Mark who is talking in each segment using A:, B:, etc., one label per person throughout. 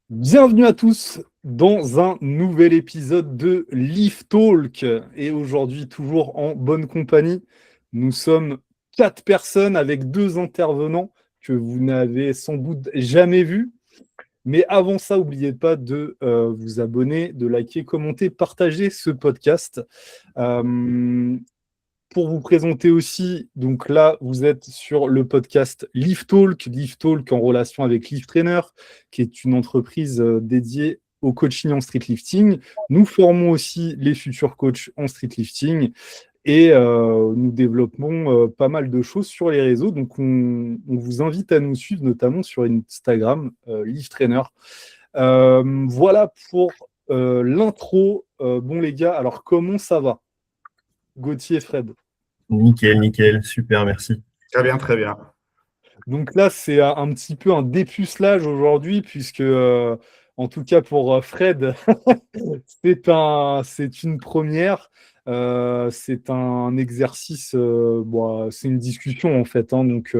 A: Bienvenue à tous dans un nouvel épisode de Leaf Talk. Et aujourd'hui, toujours en bonne compagnie, nous sommes 4 personnes avec 2 intervenants que vous n'avez sans doute jamais vus. Mais avant ça, n'oubliez pas de vous abonner, de liker, commenter, partager ce podcast. Euh, pour vous présenter aussi, donc là, vous êtes sur le podcast Leaf Talk en relation avec Leaf Trainer, qui est une entreprise dédiée au coaching en street lifting. Nous formons aussi les futurs coachs en street lifting et nous développons pas mal de choses sur les réseaux. Donc, on vous invite à nous suivre, notamment sur Instagram, Leaf Trainer. Voilà pour l'intro. Bon, les gars, alors comment ça va? Gauthier, Fred.
B: Nickel, nickel, super, merci.
C: Très bien, très bien.
A: Donc là, c'est un petit peu un dépucelage aujourd'hui, puisque, en tout cas pour Fred, c'est une première. C'est un exercice, bon, c'est une discussion en fait, hein, donc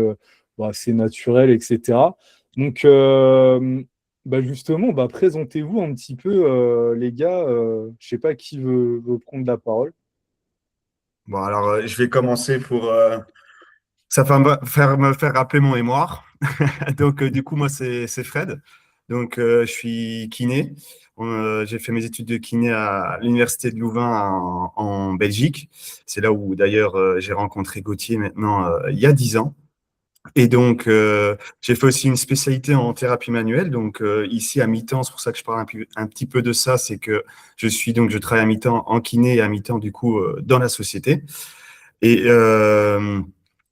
A: bah, c'est naturel, etc. Donc, justement, présentez-vous un petit peu, les gars. Je sais pas qui veut prendre la parole.
C: Bon, alors, je vais commencer pour. Ça va me faire rappeler mon mémoire. Donc, du coup, moi, c'est Fred. Donc, je suis kiné. J'ai fait mes études de kiné à l'Université de Louvain en Belgique. C'est là où, d'ailleurs, j'ai rencontré Gauthier maintenant, il y a 10 ans. Et donc, j'ai fait aussi une spécialité en thérapie manuelle. Donc, ici, à mi-temps, c'est pour ça que je parle un petit peu de ça, c'est que je travaille à mi-temps en kiné et à mi-temps, du coup, dans la société. Et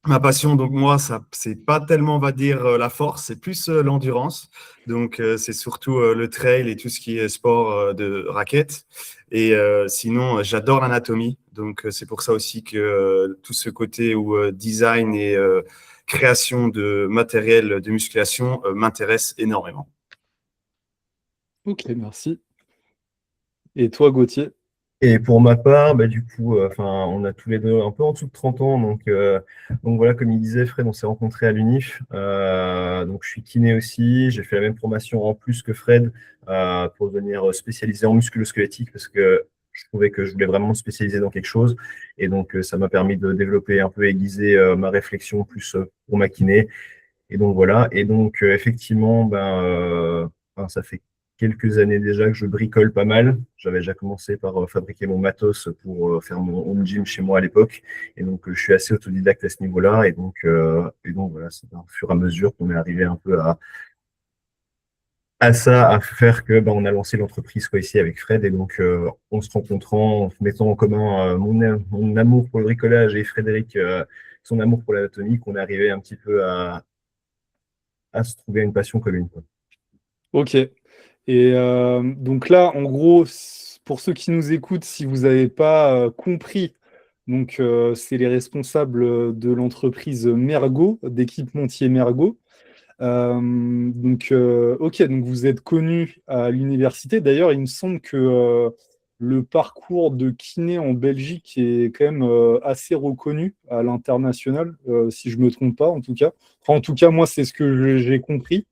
C: ma passion, donc moi, ça, c'est pas tellement, on va dire, la force, c'est plus l'endurance. Donc, c'est surtout le trail et tout ce qui est sport de raquettes. Et sinon, j'adore l'anatomie. Donc, c'est pour ça aussi que tout ce côté où design et création de matériel de musculation m'intéresse énormément.
A: Ok, merci. Et toi, Gauthier?
B: Et pour ma part, du coup, on a tous les deux un peu en dessous de 30 ans. Donc voilà, comme il disait, Fred, on s'est rencontrés à l'UNIF. Donc je suis kiné aussi. J'ai fait la même formation en plus que Fred pour devenir spécialisé en musculo-squelettique parce que je trouvais que je voulais vraiment me spécialiser dans quelque chose. Et donc ça m'a permis de développer un peu, aiguiser ma réflexion plus pour ma kiné. Et donc voilà. Et donc effectivement, ça fait quelques années déjà que je bricole pas mal. J'avais déjà commencé par fabriquer mon matos pour faire mon home gym chez moi à l'époque. Et donc je suis assez autodidacte à ce niveau-là. Et donc voilà, c'est au fur et à mesure qu'on est arrivé un peu à ça, à faire que on a lancé l'entreprise quoi, ici avec Fred. Et donc en se rencontrant, en mettant en commun mon amour pour le bricolage et Frédéric son amour pour l'anatomie, qu'on est arrivé un petit peu à se trouver une passion commune, quoi.
A: Ok. Et donc là, en gros, pour ceux qui nous écoutent, si vous n'avez pas compris, donc c'est les responsables de l'entreprise Mergo, d'équipementier Mergo. Ok, donc vous êtes connu à l'université. D'ailleurs, il me semble que le parcours de kiné en Belgique est quand même assez reconnu à l'international, si je me trompe pas, en tout cas. Enfin, en tout cas, moi, c'est ce que j'ai compris.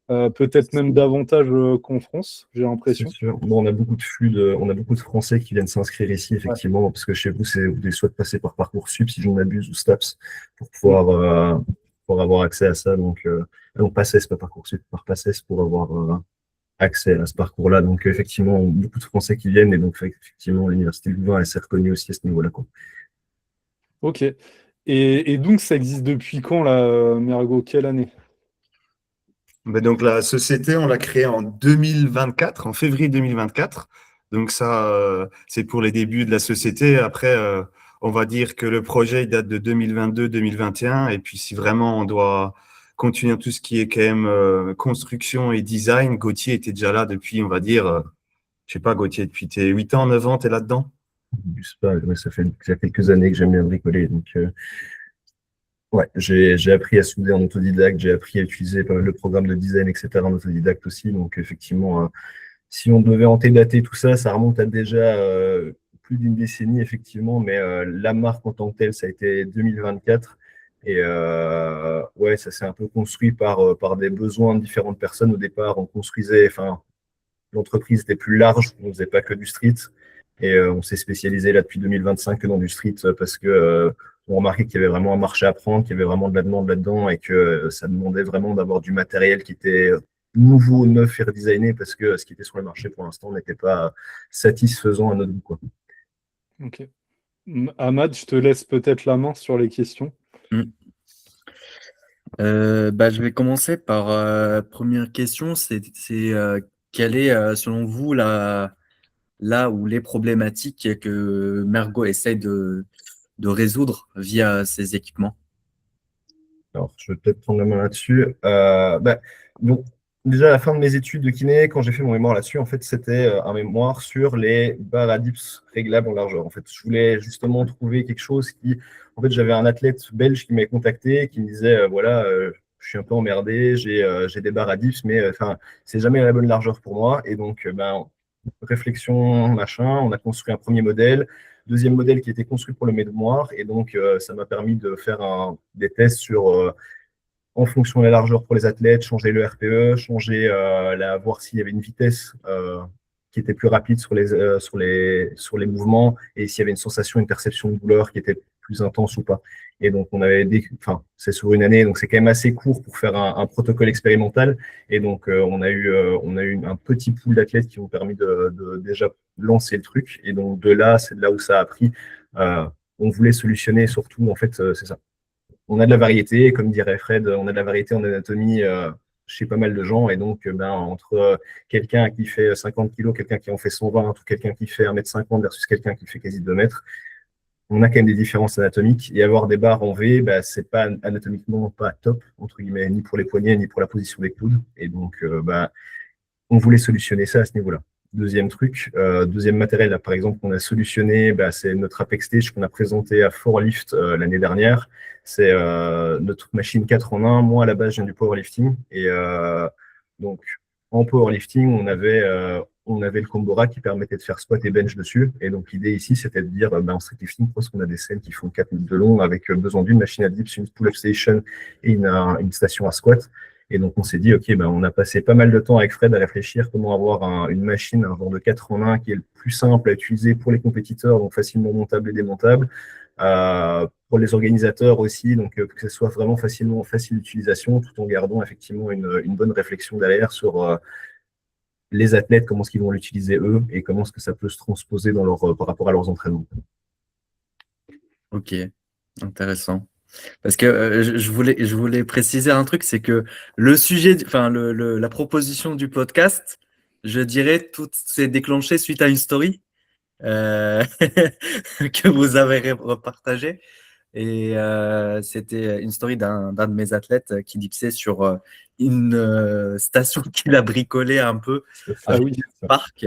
A: Peut-être même davantage qu'en France, j'ai
B: C'est
A: l'impression.
B: sûr. Bon, on a beaucoup de Français qui viennent s'inscrire ici,
A: Ouais.
B: effectivement, parce que chez vous, vous devez soit passer par Parcoursup, si j'en abuse, ou STAPS,
A: Mm.
B: pour avoir accès à ça. Donc PACES, pas Parcoursup, par PACES pour avoir accès à ce parcours-là. Donc, effectivement, beaucoup de Français qui viennent, et donc, effectivement, l'Université de Louvain, elle s'est reconnue aussi à ce niveau-là, quoi.
A: Ok. Et donc, ça existe depuis quand, là, Mergo? Quelle année?
C: Donc, la société, on l'a créée en 2024, en février 2024. Donc, ça, c'est pour les débuts de la société. Après, on va dire que le projet il date de 2022-2021. Et puis, si vraiment on doit continuer tout ce qui est quand même construction et design, Gauthier était déjà là depuis, on va dire, je sais pas, Gauthier, depuis tes 8 ans, 9 ans, tu es là-dedans?
B: Je sais pas, ouais, ça fait déjà quelques années que j'aime bien bricoler. Donc, ouais, j'ai appris à souder en autodidacte, j'ai appris à utiliser pas mal de programmes de design, etc. en autodidacte aussi. Donc, effectivement, si on devait antédater tout ça, ça remonte à déjà plus d'une décennie, effectivement, mais la marque en tant que telle, ça a été 2024. Et ouais, ça s'est un peu construit par des besoins de différentes personnes. Au départ, on construisait, enfin, l'entreprise était plus large, on ne faisait pas que du street. Et on s'est spécialisé là depuis 2025 que dans du street parce que on remarquait qu'il y avait vraiment un marché à prendre, qu'il y avait vraiment de la demande là-dedans et que ça demandait vraiment d'avoir du matériel qui était nouveau, neuf et redesigné parce que ce qui était sur le marché pour l'instant n'était pas satisfaisant à notre goût, quoi.
A: Ok. Ahmad, je te laisse peut-être la main sur les questions.
D: Je vais commencer par première question, quelle est selon vous là où les problématiques que Mergo essaie de résoudre via ses équipements?
B: Alors, je vais peut-être prendre la main là-dessus. Donc, déjà, à la fin de mes études de kiné, quand j'ai fait mon mémoire là-dessus, en fait, c'était un mémoire sur les barres à dips réglables en largeur. En fait, je voulais justement trouver quelque chose qui… En fait, j'avais un athlète belge qui m'avait contacté, qui me disait, voilà, je suis un peu emmerdé, j'ai des barres à dips, mais enfin, c'est jamais la bonne largeur pour moi. Et donc, réflexion, machin, on a construit un premier modèle. Deuxième modèle qui était construit pour le mémoire. Et donc, ça m'a permis de faire des tests sur, en fonction de la largeur pour les athlètes, changer le RPE, voir s'il y avait une vitesse qui était plus rapide sur les mouvements et s'il y avait une sensation, une perception de douleur qui était plus intense ou pas. Et donc, enfin, c'est sur une année, donc c'est quand même assez court pour faire un protocole expérimental. Et donc, on a eu un petit pool d'athlètes qui ont permis de déjà lancer le truc. Et donc, c'est de là où ça a pris. On voulait solutionner surtout, en fait, c'est ça. On a de la variété, comme dirait Fred, on a de la variété en anatomie chez pas mal de gens. Et donc, entre quelqu'un qui fait 50 kilos, quelqu'un qui en fait 120, ou quelqu'un qui fait 1,50 m versus quelqu'un qui fait quasi 2 mètres, on a quand même des différences anatomiques. Et avoir des barres en V, c'est pas anatomiquement pas top, entre guillemets, ni pour les poignets, ni pour la position des coudes. Et donc, on voulait solutionner ça à ce niveau-là. Deuxième matériel, là, par exemple, qu'on a solutionné, c'est notre Apex Stage qu'on a présenté à Forlift l'année dernière. C'est notre machine 4 en 1. Moi, à la base, je viens du powerlifting. Et donc, en powerlifting, on avait le combo rack qui permettait de faire squat et bench dessus. Et donc, l'idée ici, c'était de dire, en streetlifting, parce qu'on a des scènes qui font 4 minutes de long avec besoin d'une machine à dips, une pull-up station et une station à squat. Et donc, on s'est dit, OK, on a passé pas mal de temps avec Fred à réfléchir comment avoir une machine, un genre de 4 en 1 qui est le plus simple à utiliser pour les compétiteurs, donc facilement montable et démontable. Pour les organisateurs aussi, donc que ce soit vraiment facile d'utilisation, tout en gardant effectivement une bonne réflexion derrière sur les athlètes, comment est-ce qu'ils vont l'utiliser eux et comment est-ce que ça peut se transposer par rapport à leurs entraînements.
D: Ok, intéressant. Parce que je voulais préciser un truc, c'est que le sujet, enfin la proposition du podcast, je dirais, tout s'est déclenché suite à une story que vous avez repartagée. Et c'était une story d'un de mes athlètes qui dipsait sur une station qu'il a bricolée un peu
A: Ah oui.
D: parc.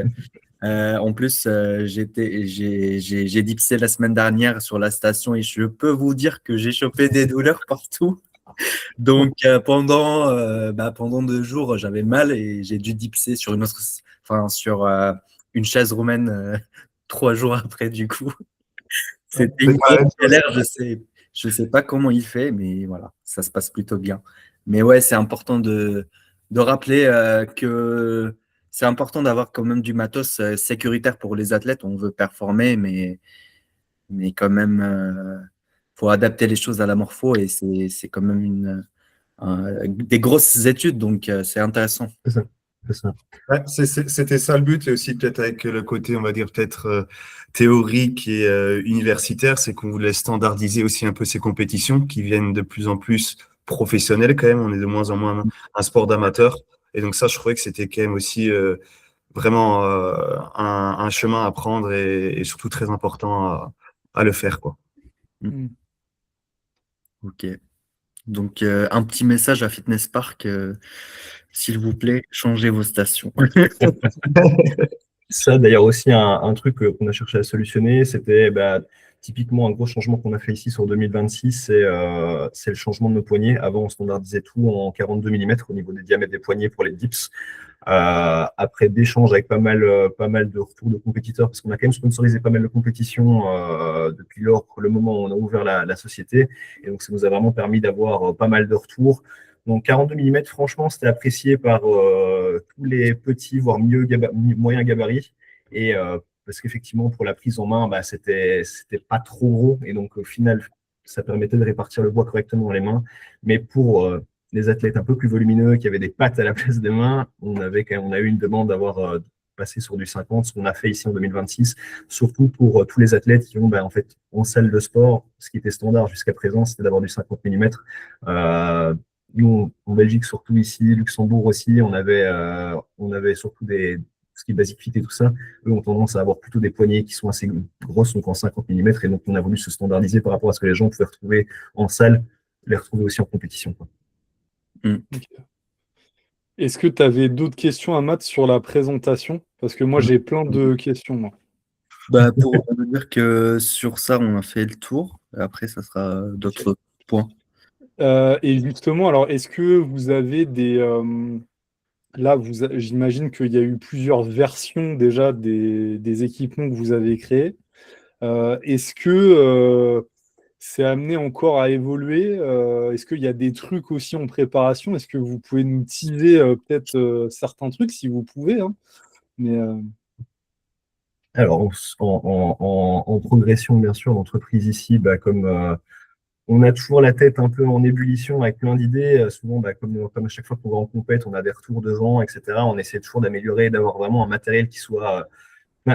D: En plus, j'ai dipsé la semaine dernière sur la station et je peux vous dire que j'ai chopé des douleurs partout. Donc pendant 2 jours, j'avais mal et j'ai dû dipser sur une chaise roumaine 3 jours après du coup. C'était une grosse galère, je sais pas comment il fait, mais voilà, ça se passe plutôt bien. Mais ouais, c'est important de rappeler que c'est important d'avoir quand même du matos sécuritaire pour les athlètes. On veut performer, mais quand même, faut adapter les choses à la morpho et c'est quand même des grosses études, donc c'est intéressant.
B: C'est ça.
C: Ouais, c'était ça le but, et aussi peut-être avec le côté, on va dire, peut-être théorique et universitaire, c'est qu'on voulait standardiser aussi un peu ces compétitions qui viennent de plus en plus professionnelles quand même. On est de moins en moins un sport d'amateur. Et donc ça, je trouvais que c'était quand même aussi vraiment un chemin à prendre et surtout très important à le faire, quoi.
D: Ok. Donc, un petit message à Fitness Park, s'il vous plaît, changez vos stations.
B: Ça, d'ailleurs, aussi un truc qu'on a cherché à solutionner, c'était typiquement un gros changement qu'on a fait ici sur 2026, c'est le changement de nos poignets. Avant, on standardisait tout en 42 mm au niveau des diamètres des poignets pour les dips. après d'échanges avec pas mal de retours de compétiteurs, parce qu'on a quand même sponsorisé pas mal de compétitions depuis le moment où on a ouvert la société. Et donc, ça nous a vraiment permis d'avoir pas mal de retours. Donc, 42 mm, franchement, c'était apprécié par tous les petits, voire moyens gabarits. Et parce qu'effectivement, pour la prise en main, bah, c'était pas trop gros. Et donc, au final, ça permettait de répartir le bois correctement dans les mains. Mais pour les athlètes un peu plus volumineux qui avaient des pattes à la place des mains, on a eu une demande d'avoir passé sur du 50, ce qu'on a fait ici en 2026, surtout pour tous les athlètes qui ont, en fait, en salle de sport, ce qui était standard jusqu'à présent, c'était d'avoir du 50 mm. Nous, en Belgique, surtout ici, Luxembourg aussi, on avait surtout ce qui est basic fit et tout ça. Eux ont tendance à avoir plutôt des poignées qui sont assez grosses, donc en 50 mm. Et donc, on a voulu se standardiser par rapport à ce que les gens pouvaient retrouver en salle, les retrouver aussi en compétition, quoi.
A: Ok. Est-ce que tu avais d'autres questions à Matt sur la présentation? Parce que moi, j'ai plein de questions, moi.
D: Bah, pour dire que sur ça, on a fait le tour. Après, ça sera d'autres points.
A: Et justement, alors, est-ce que vous avez là, j'imagine qu'il y a eu plusieurs versions déjà des équipements que vous avez créés. Est-ce que c'est amené encore à évoluer? Est-ce qu'il y a des trucs aussi en préparation? Est-ce que vous pouvez nous teaser peut-être certains trucs si vous pouvez, hein? Mais
B: Alors, en progression, bien sûr, l'entreprise ici, comme on a toujours la tête un peu en ébullition avec plein d'idées, souvent, comme à chaque fois qu'on va en compète, on a des retours de gens, etc. On essaie toujours d'améliorer, d'avoir vraiment un matériel qui soit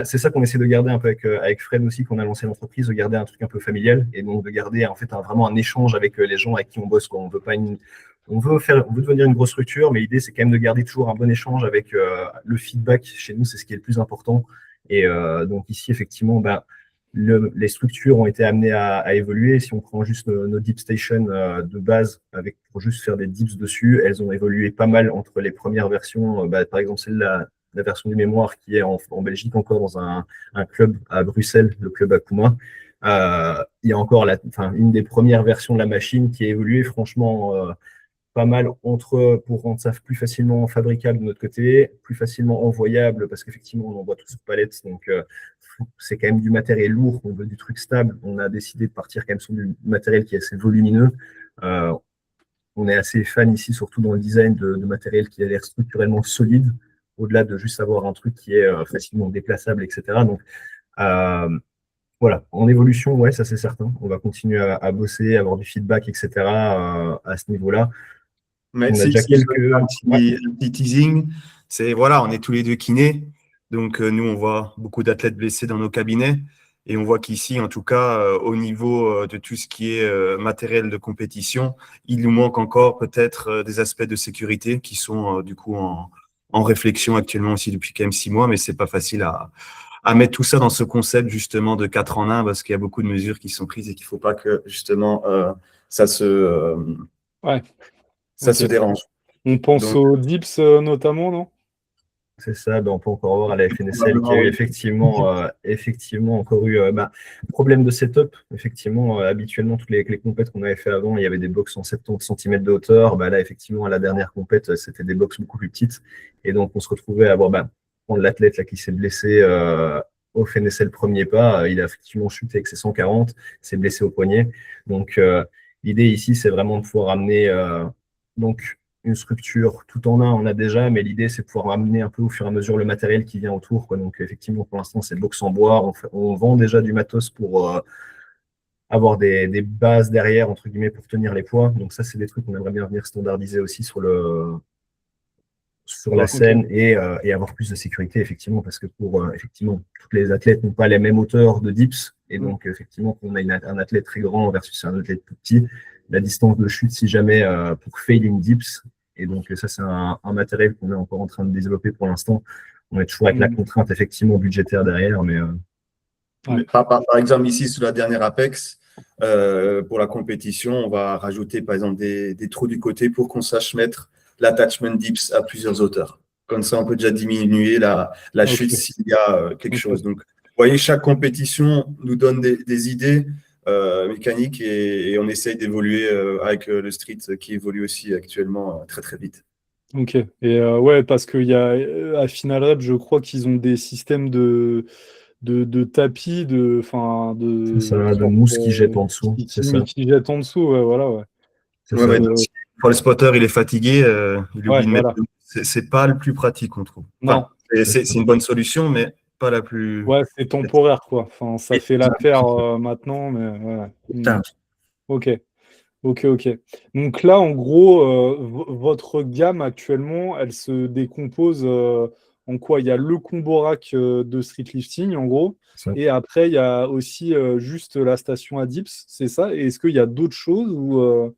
B: c'est ça qu'on essaie de garder un peu avec Fred aussi, qu'on a lancé l'entreprise, de garder un truc un peu familial et donc de garder en fait vraiment un échange avec les gens avec qui on bosse, quoi. On veut pas on veut devenir une grosse structure, mais l'idée c'est quand même de garder toujours un bon échange avec le feedback. Chez nous, c'est ce qui est le plus important. Et donc ici, effectivement, les structures ont été amenées à évoluer. Si on prend juste nos deep stations de base, pour juste faire des dips dessus, elles ont évolué pas mal entre les premières versions. Par exemple, celle-là, la version du mémoire qui est en Belgique encore dans un club à Bruxelles, le club Akuma. Il y a encore une des premières versions de la machine qui a évolué franchement pas mal pour rendre ça plus facilement fabricable de notre côté, plus facilement envoyable parce qu'effectivement on envoie tout sur palette, donc c'est quand même du matériel lourd, on veut du truc stable. On a décidé de partir quand même sur du matériel qui est assez volumineux. On est assez fan ici, surtout dans le design de matériel qui a l'air structurellement solide, au-delà de juste avoir un truc qui est facilement déplaçable, etc. Donc, voilà, en évolution, ouais, ça c'est certain. On va continuer à bosser, à avoir du feedback, etc. À ce niveau-là.
C: Mais
B: On a
C: si,
B: déjà
C: si je
B: quelques.
C: veux faire un petit teasing, c'est voilà, on est tous les deux kinés. Donc, nous, on voit beaucoup d'athlètes blessés dans nos cabinets. Et on voit qu'ici, en tout cas, au niveau de tout ce qui est matériel de compétition, il nous manque encore peut-être des aspects de sécurité qui sont du coup en réflexion actuellement aussi depuis quand même 6 mois. Mais c'est pas facile à mettre tout ça dans ce concept justement de 4 en 1 parce qu'il y a beaucoup de mesures qui sont prises et qu'il ne faut pas que justement ça se
A: ouais,
C: se
A: ok.
C: dérange.
A: On pense
C: Donc,
A: aux dips notamment, non?
B: C'est ça, on peut encore voir à la FNSL qui a
C: probablement,
B: eu
C: oui.
B: effectivement encore eu problème de setup. Effectivement, habituellement, toutes les compètes qu'on avait fait avant, il y avait des box en 70 cm de hauteur. Là, effectivement, à la dernière compète, c'était des box beaucoup plus petites. Et donc, on se retrouvait à avoir prendre l'athlète là, qui s'est blessé au FNSL premier pas. Il a effectivement chuté avec ses 140, s'est blessé au poignet. Donc, l'idée ici, c'est vraiment de pouvoir amener donc, une structure tout en un, on a déjà, mais l'idée, c'est de pouvoir amener un peu au fur et à mesure le matériel qui vient autour, quoi. Donc, effectivement, pour l'instant, c'est de box en bois. On vend déjà du matos pour avoir des bases derrière, entre guillemets, pour tenir les poids. Donc, ça, c'est des trucs qu'on aimerait bien venir standardiser aussi sur la scène
A: Ok.
B: et avoir plus de sécurité, effectivement, parce que effectivement, toutes les athlètes n'ont pas les mêmes hauteurs de dips. Et donc, effectivement, quand on a un athlète très grand versus un athlète tout petit, la distance de chute, si jamais, pour fail une dips. Et donc, ça, c'est un matériel qu'on est encore en train de développer pour l'instant. On est toujours avec la contrainte, effectivement, budgétaire derrière, mais
A: Ouais.
C: Par exemple, ici, sous la dernière Apex, pour la compétition, on va rajouter, par exemple, des trous du côté pour qu'on sache mettre l'attachment dips à plusieurs hauteurs. Comme ça, on peut déjà diminuer la chute
A: Ok.
C: s'il y a quelque
A: Ok.
C: chose. Donc, vous voyez, chaque compétition nous donne des idées mécaniques et on essaye d'évoluer avec le street qui évolue aussi actuellement très, très vite.
A: Ok. Et ouais, parce qu'il y a à Final Rep, je crois qu'ils ont des systèmes de tapis, enfin,
B: C'est
A: de
B: ça, de
A: sorte,
B: mousse qui jette en dessous, c'est ça.
A: oui, qui jettent en dessous. Ouais, voilà, ouais.
B: C'est
C: Ouais,
B: ça.
C: ouais, donc,
A: Euh,
C: quand le spotter il est fatigué, il
A: ouais,
C: oublie de mettre.
A: voilà.
C: C'est pas le plus pratique, on trouve. Enfin,
A: Non.
C: c'est une bonne solution, mais pas la plus.
A: Ouais, c'est temporaire, quoi. Enfin, ça
D: Et-
A: fait l'affaire maintenant, mais ouais. Hmm.
D: Putain,
A: Ok. Ok, ok. Donc là, en gros, votre gamme actuellement, elle se décompose en quoi? Il y a le combo rack de street lifting, en gros,
B: c'est ça.
A: et après, il y a aussi juste la station à dips, c'est ça? Et est-ce qu'il y a d'autres choses ou.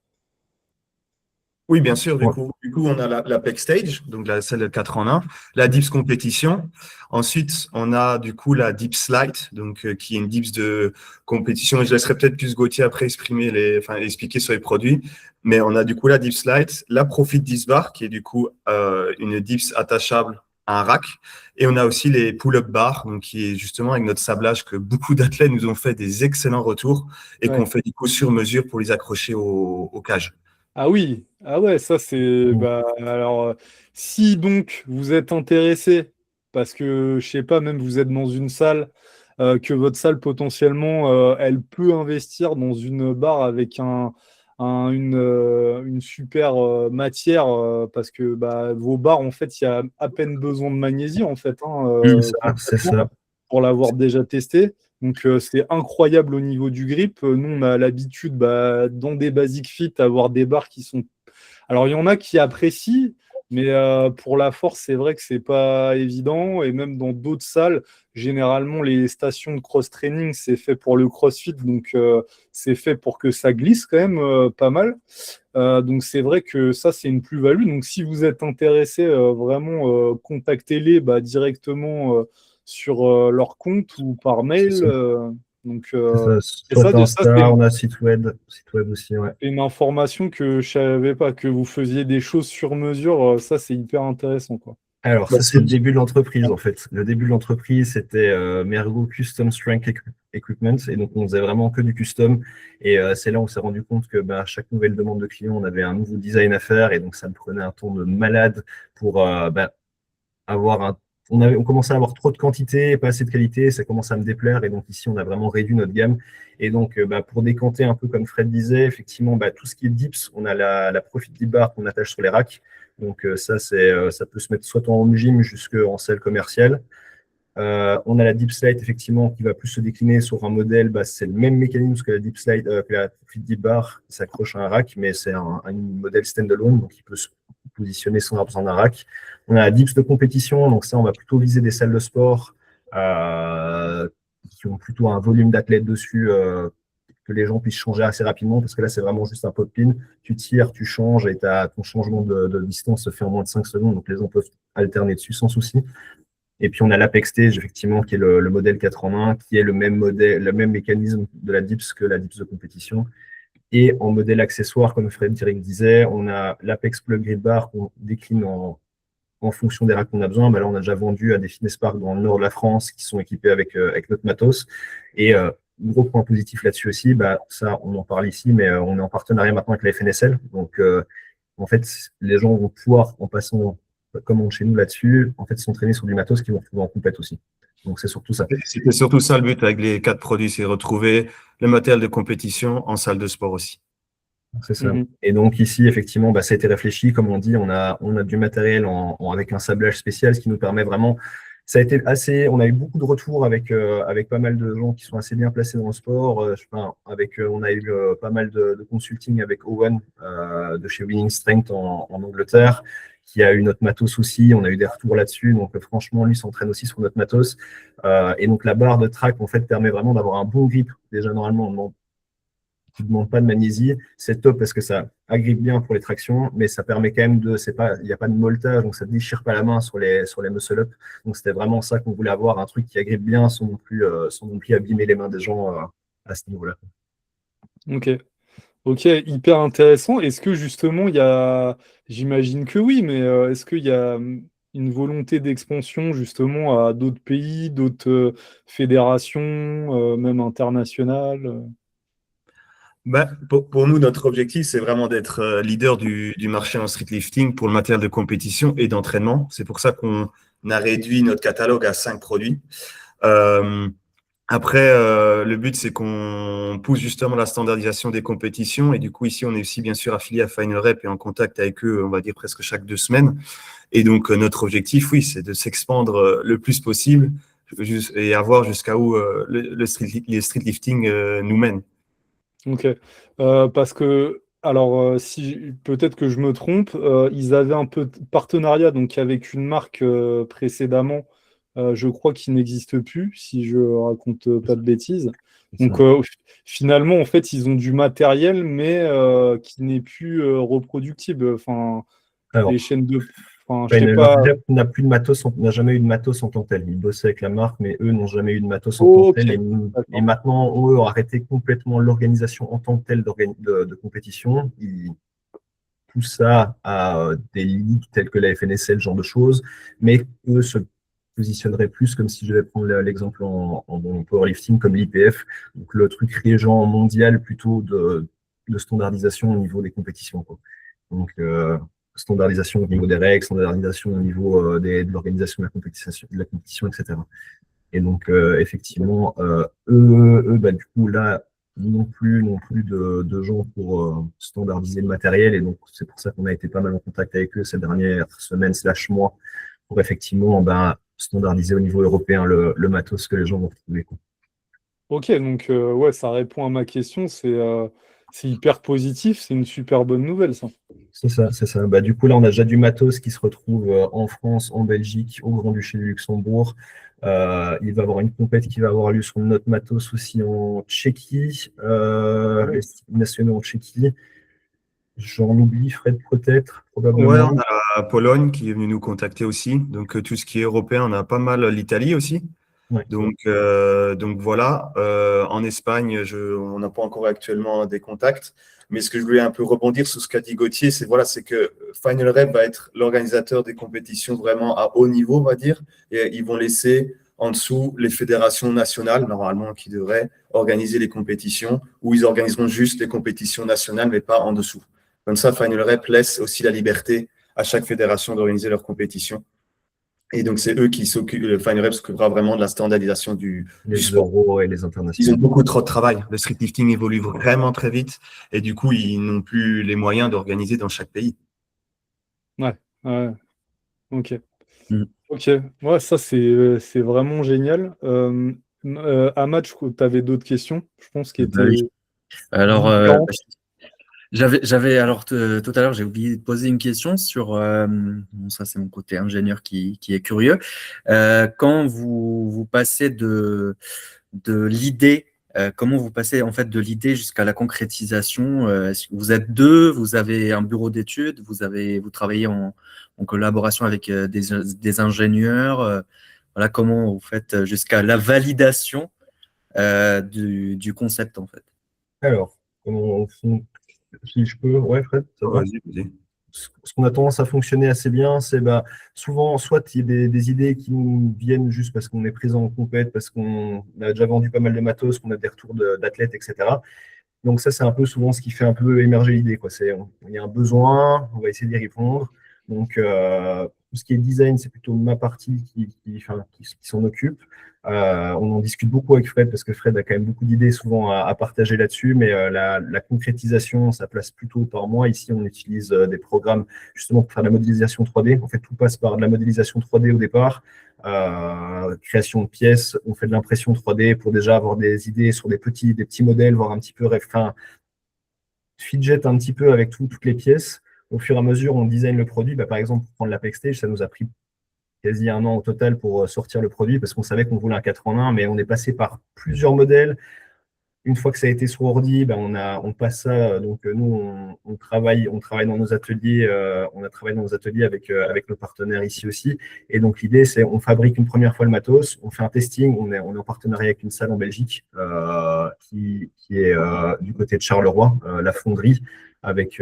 C: Oui, bien sûr. Du
B: Ouais,
C: coup, du coup on a la Pec Stage, donc celle de 4 en un, la Dips compétition. Ensuite, on a du coup la Dips Lite, donc qui est une Dips de compétition. Et je laisserai peut-être plus Gauthier après expliquer sur les produits. Mais on a du coup la Dips Lite, la Profit Dips Bar, qui est du coup une Dips attachable à un rack. Et on a aussi les pull-up bars, donc qui est justement avec notre sablage que beaucoup d'athlètes nous ont fait des excellents retours et qu'on
A: Ouais.
C: fait du coup sur mesure pour les accrocher au cage.
A: Ah oui, ah ouais, ça c'est
B: mm,
A: bah alors si donc vous êtes intéressé parce que je sais pas même vous êtes dans une salle que votre salle potentiellement elle peut investir dans une barre avec une super matière parce que bah, vos barres en fait il y a à peine besoin de magnésie en fait hein,
B: c'est
A: concrètement
B: ça.
A: pour l'avoir déjà testé. Donc c'est incroyable au niveau du grip. Nous, on a l'habitude bah, dans des Basic Fit avoir des barres qui sont. Alors il y en a qui apprécient, mais pour la force, c'est vrai que c'est pas évident. Et même dans d'autres salles, généralement les stations de cross-training, c'est fait pour le CrossFit, donc c'est fait pour que ça glisse quand même pas mal. Donc c'est vrai que ça, c'est une plus-value. Donc si vous êtes intéressé, vraiment, contactez-les bah, directement sur leur compte ou par
B: C'est
A: mail.
B: ça.
A: Donc
B: C'est ça.
A: et ça,
B: Soit
A: ça c'est
B: Insta, on a site web aussi, ouais.
A: une information que je savais pas, que vous faisiez des choses sur mesure. Ça, c'est hyper intéressant, quoi.
B: Alors,
C: Bah,
B: ça, c'est le début de l'entreprise, en fait. Le début de l'entreprise, c'était Mergo Custom Strength Equipment. Et donc, on faisait vraiment que du custom. Et c'est là où on s'est rendu compte que bah, à chaque nouvelle demande de client, on avait un nouveau design à faire. Et donc, ça me prenait un temps de malade pour avoir un. On commençait à avoir trop de quantité et pas assez de qualité. Ça commençait à me déplaire. Et donc, ici, on a vraiment réduit notre gamme. Et donc, pour décanter un peu comme Fred disait, effectivement, tout ce qui est dips, on a la Profit Dip Bar qu'on attache sur les racks. Donc ça peut se mettre soit en home gym jusqu'en salle commerciale. On a la Deep Slide effectivement qui va plus se décliner sur un modèle, c'est le même mécanisme que la Deep Slide, que la Fit Deep Bar qui s'accroche à un rack, mais c'est un modèle standalone, donc il peut se positionner sans avoir besoin d'un rack. On a la Dips de compétition, donc ça on va plutôt viser des salles de sport qui ont plutôt un volume d'athlètes dessus, que les gens puissent changer assez rapidement, parce que là c'est vraiment juste un pop-in, tu tires, tu changes et ton changement de distance se fait en moins de 5 secondes, donc les gens peuvent alterner dessus sans souci. Et puis on a l'Apex Stage, effectivement, qui est le modèle 4 en 1, qui est le même modèle, le même mécanisme de la DIPS que la DIPS de compétition. Et en modèle accessoire, comme Frédéric disait, on a l'Apex Plug Grid Bar qu'on décline en fonction des racks qu'on a besoin. Là, on a déjà vendu à des fitness parks dans le nord de la France qui sont équipés avec notre matos. Et gros point positif là-dessus aussi, ça, on en parle ici, mais on est en partenariat maintenant avec la FNSL. Donc, en fait, les gens vont pouvoir, en passant commande chez nous là-dessus, en fait, s'entraîner sur du matos qu'ils vont retrouver en compète aussi. Donc, c'est surtout ça.
C: c'était surtout ça le but avec les 4 produits, c'est retrouver le matériel de compétition en salle de sport aussi.
B: C'est ça.
A: Mhm.
B: Et donc ici, effectivement, ça a été réfléchi. Comme on dit, on a du matériel avec un sablage spécial, ce qui nous permet vraiment. Ça a été assez. On a eu beaucoup de retours avec pas mal de gens qui sont assez bien placés dans le sport. On a eu pas mal de consulting avec Owen de chez Winning Strength en Angleterre, qui a eu notre matos aussi. On a eu des retours là-dessus. Donc franchement, lui s'entraîne aussi sur notre matos. Et donc la barre de track en fait permet vraiment d'avoir un bon grip. Déjà normalement, qui ne demande pas de magnésie. C'est top parce que ça agrippe bien pour les tractions, mais ça permet quand même il n'y a pas de molletage, donc ça ne déchire pas la main sur les muscle-up. Donc c'était vraiment ça qu'on voulait avoir, un truc qui agrippe bien sans non plus abîmer les mains des gens à ce niveau-là.
A: Ok. Ok, hyper intéressant. Est-ce que justement, j'imagine que oui, mais est-ce qu'il y a une volonté d'expansion justement à d'autres pays, d'autres fédérations, même internationales?
C: Pour nous, notre objectif, c'est vraiment d'être leader du marché en street lifting pour le matériel de compétition et d'entraînement. C'est pour ça qu'on a réduit notre catalogue à 5 produits. Euh, Après, le but, c'est qu'on pousse justement la standardisation des compétitions. Et du coup, ici, on est aussi bien sûr affilié à Final Rep et en contact avec eux, on va dire presque chaque 2 semaines. Et donc, notre objectif, oui, c'est de s'expandre le plus possible et à voir jusqu'à où les street lifting nous mènent.
A: Ok. Parce que, alors, si peut-être que je me trompe, ils avaient un peu de partenariat donc avec une marque précédemment, je crois qui n'existe plus, si je raconte pas de bêtises. Donc, finalement, en fait, ils ont du matériel, mais qui n'est plus reproductible. Enfin,
B: Alors,
A: les chaînes de, enfin, je sais
B: Final
A: pas.
B: Rep n'a plus de matos, n'a jamais eu de matos en tant que tel. Ils bossaient avec la marque, mais eux n'ont jamais eu de matos en tant que
A: Ok.
B: tel. Et
A: D'accord.
B: maintenant, eux ont arrêté complètement l'organisation en tant que telle de compétition. Ils poussent ça à des ligues telles que la FNSL, ce genre de choses, mais eux se positionneraient plus comme si je vais prendre l'exemple en powerlifting comme l'IPF, donc le truc régent mondial plutôt de standardisation au niveau des compétitions, quoi. Donc, standardisation au niveau des règles, standardisation au niveau de l'organisation de la compétition, etc. Et donc, effectivement, eux bah, du coup, là, non plus de gens pour standardiser le matériel. Et donc, c'est pour ça qu'on a été pas mal en contact avec eux ces dernières semaines, slash mois, pour effectivement ben, standardiser au niveau européen le matos que les gens vont retrouver, quoi.
A: Ok, donc ouais, ça répond à ma question. C'est hyper positif, c'est une super bonne nouvelle, ça.
B: C'est ça, c'est ça. Bah, du coup, là, on a déjà du matos qui se retrouve en France, en Belgique, au Grand-Duché du Luxembourg. Il va y avoir une compète qui va avoir lieu sur notre matos aussi en Tchéquie, les nationaux en Tchéquie. J'en oublie, Fred, peut-être,
C: Ouais,
B: probablement.
C: on a la Pologne qui est venue nous contacter aussi. Donc, tout ce qui est européen, on a pas mal l'Italie aussi.
B: Ouais.
C: Donc voilà. En Espagne, on n'a pas encore actuellement des contacts. Mais ce que je voulais un peu rebondir sur ce qu'a dit Gauthier, c'est que Final Rep va être l'organisateur des compétitions vraiment à haut niveau, on va dire. Et ils vont laisser en dessous les fédérations nationales, normalement, qui devraient organiser les compétitions, ou ils organiseront juste les compétitions nationales, mais pas en dessous. Comme ça, Final Rep laisse aussi la liberté à chaque fédération d'organiser leurs compétitions. Et donc, c'est eux qui s'occupent, le Final Rep s'occupera vraiment de la standardisation du
B: Les
C: sport.
B: euros et les
C: Ils ont
B: internationaux.
C: beaucoup trop de travail. Le street lifting évolue vraiment très vite et du coup, ils n'ont plus les moyens d'organiser dans chaque pays.
A: Ouais, ouais, ok.
D: Mm.
A: Ok, ouais, ça c'est vraiment génial. Ahmad, tu avais d'autres questions, je pense, qui
D: Bah oui.
A: étaient
D: Alors,
A: différentes.
D: alors tout à l'heure, j'ai oublié de poser une question sur, bon, ça c'est mon côté ingénieur qui est curieux. Quand vous passez de l'idée, comment vous passez en fait de l'idée jusqu'à la concrétisation? Est-ce que vous êtes deux, vous avez un bureau d'études, vous travaillez en collaboration avec des ingénieurs, voilà, comment vous faites jusqu'à la validation du concept en fait?
B: Alors, si je peux, ouais, Fred, ça va?
C: Vas-y, vas-y.
B: Ce qu'on a tendance à fonctionner assez bien, c'est bah, souvent, soit il y a des idées qui nous viennent juste parce qu'on est présent en compète, parce qu'on a déjà vendu pas mal de matos, qu'on a des retours d'athlètes, etc. Donc ça, c'est un peu souvent ce qui fait un peu émerger l'idée, quoi. Il y a un besoin, on va essayer d'y répondre. Donc, tout ce qui est design, c'est plutôt ma partie qui s'en occupe. On en discute beaucoup avec Fred parce que Fred a quand même beaucoup d'idées souvent à partager là-dessus, mais la concrétisation, ça place plutôt par moi. Ici, on utilise des programmes justement pour faire de la modélisation 3D. En fait, tout passe par de la modélisation 3D au départ. Création de pièces, on fait de l'impression 3D pour déjà avoir des idées sur des petits modèles, voir un petit peu, fidget un petit peu avec toutes les pièces. Au fur et à mesure, on design le produit. Bah, par exemple, pour prendre l'Apex Stage, ça nous a pris quasi un an au total pour sortir le produit parce qu'on savait qu'on voulait un 4 en 1, mais on est passé par plusieurs modèles. Une fois que ça a été sur ordi, ben on passe ça. Donc nous, on travaille dans nos ateliers. On a travaillé dans nos ateliers avec nos partenaires ici aussi. Et donc l'idée, c'est on fabrique une première fois le matos, on fait un testing. On est en partenariat avec une salle en Belgique qui est du côté de Charleroi, la fonderie, avec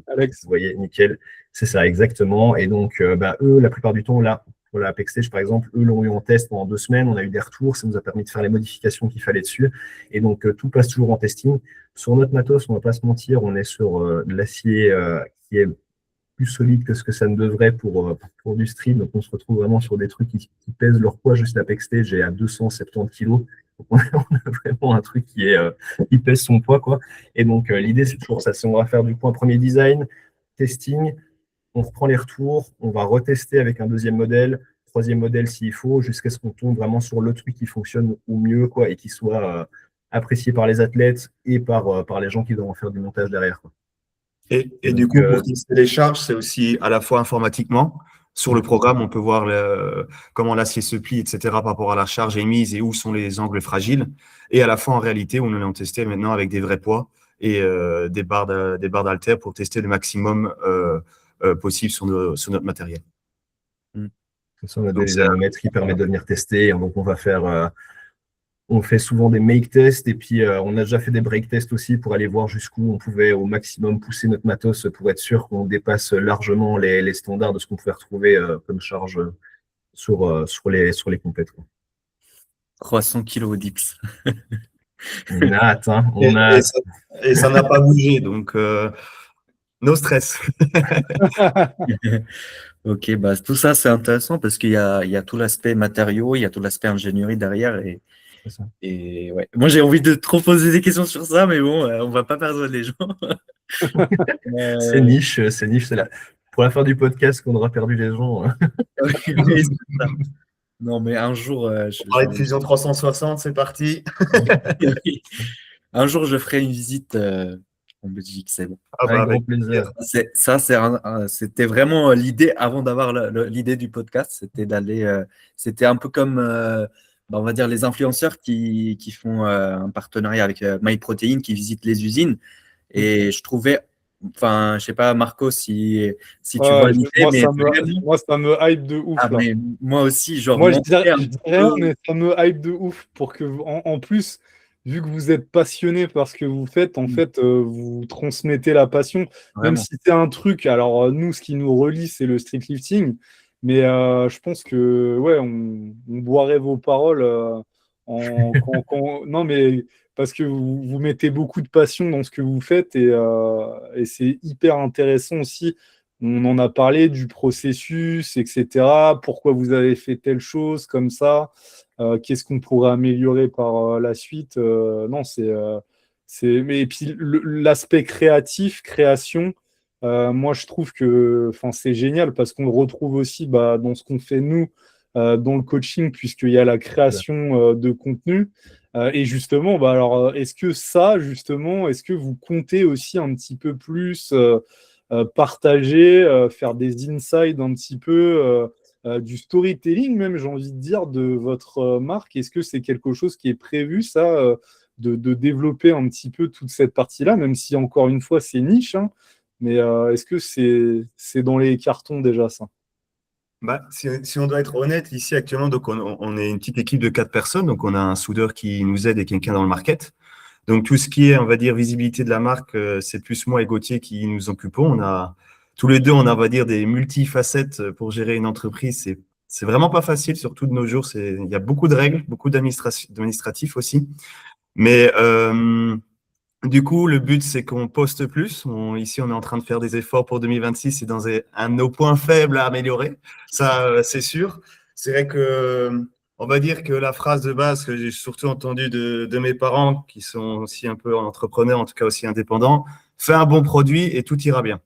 A: Alex.
B: vous voyez, nickel. C'est ça exactement. Et donc eux, la plupart du temps là. pour la Apex Stage, par exemple, eux l'ont eu en test pendant 2 semaines, on a eu des retours, ça nous a permis de faire les modifications qu'il fallait dessus. Et donc, tout passe toujours en testing. Sur notre matos, on ne va pas se mentir, on est sur de l'acier qui est plus solide que ce que ça ne devrait pour du stream. Donc, on se retrouve vraiment sur des trucs qui pèsent leur poids. Juste l'Apex Stage est à 270 kg. Donc, on a vraiment un truc qui pèse son poids, quoi. Et donc, l'idée, c'est toujours ça. On va faire du coup un premier design, testing, on reprend les retours, on va retester avec un deuxième modèle, troisième modèle s'il faut, jusqu'à ce qu'on tombe vraiment sur le truc qui fonctionne au mieux, quoi, et qui soit apprécié par les athlètes et par les gens qui doivent en faire du montage derrière, quoi.
C: Et
B: Donc,
C: du coup, pour tester les charges, c'est aussi à la fois informatiquement. Sur le programme, on peut voir comment l'acier se plie, etc., par rapport à la charge émise et où sont les angles fragiles. Et à la fois, en réalité, on en testé maintenant avec des vrais poids et des barres d'haltères pour tester le maximum possible sur notre matériel.
B: De toute façon, on a des anomètres qui permettent de venir tester. Donc, on fait souvent des make tests et puis on a déjà fait des break tests aussi pour aller voir jusqu'où on pouvait au maximum pousser notre matos pour être sûr qu'on dépasse largement les standards de ce qu'on pouvait retrouver comme charge sur les compètes, quoi.
D: 300 kilos dips.
B: On a hâte, hein,
C: et ça n'a pas bougé, donc no stress.
D: Ok, bah, tout ça, c'est intéressant parce qu'il y a tout l'aspect matériaux, il y a tout l'aspect ingénierie derrière. Et ouais. Moi, j'ai envie de trop poser des questions sur ça, mais bon, on va pas perdre les gens.
B: C'est niche. Pour la fin du podcast qu'on aura perdu les gens.
D: Oui, non, mais un jour.
C: On parlait de Fusion 360, c'est parti.
D: Un jour, je ferai une visite en Belgique, c'est bon.
B: Avec grand plaisir.
D: C'était vraiment l'idée avant d'avoir l'idée du podcast. C'était d'aller. C'était un peu comme. On va dire les influenceurs qui font un partenariat avec MyProtein, qui visitent les usines. Et je trouvais, enfin, je sais pas, Marco, si tu vois l'idée, mais
A: moi, ça me hype de ouf.
D: Ah, mais moi aussi, genre.
A: Moi, je dirais rien, mais ça me hype de ouf pour que, en plus, vu que vous êtes passionné par ce que vous faites, en fait, vous transmettez la passion.
D: Vraiment.
A: Même si c'est un truc, alors nous, ce qui nous relie, c'est le street lifting. Mais je pense que, ouais, on boirait vos paroles non, mais parce que vous mettez beaucoup de passion dans ce que vous faites et c'est hyper intéressant aussi. On en a parlé du processus, etc. Pourquoi vous avez fait telle chose comme ça, qu'est-ce qu'on pourrait améliorer par la suite. Non, mais et puis l'aspect créatif, création. Moi, je trouve que c'est génial parce qu'on le retrouve aussi dans ce qu'on fait nous, dans le coaching, puisqu'il y a la création de contenu. Et justement, alors, est-ce que vous comptez aussi un petit peu plus partager, faire des insights un petit peu, du storytelling même, j'ai envie de dire, de votre marque? Est-ce que c'est quelque chose qui est prévu, ça, de développer un petit peu toute cette partie-là, même si, encore une fois, c'est niche, hein? Mais est-ce que c'est dans les cartons déjà, ça?
C: Si on doit être honnête, ici actuellement, donc on est une petite équipe de 4 personnes, donc on a un soudeur qui nous aide et quelqu'un dans le market. Donc tout ce qui est, on va dire, visibilité de la marque, c'est plus moi et Gauthier qui nous occupons. Tous les deux, on a, on va dire, des multifacettes pour gérer une entreprise. C'est vraiment pas facile, surtout de nos jours. Il y a beaucoup de règles, beaucoup d'administratifs aussi. Mais du coup, le but, c'est qu'on poste plus. Ici, on est en train de faire des efforts pour 2026. C'est dans un de nos points faibles à améliorer. Ça, c'est sûr. C'est vrai que, on va dire que la phrase de base que j'ai surtout entendue de mes parents, qui sont aussi un peu entrepreneurs, en tout cas aussi indépendants, fais un bon produit et tout ira bien.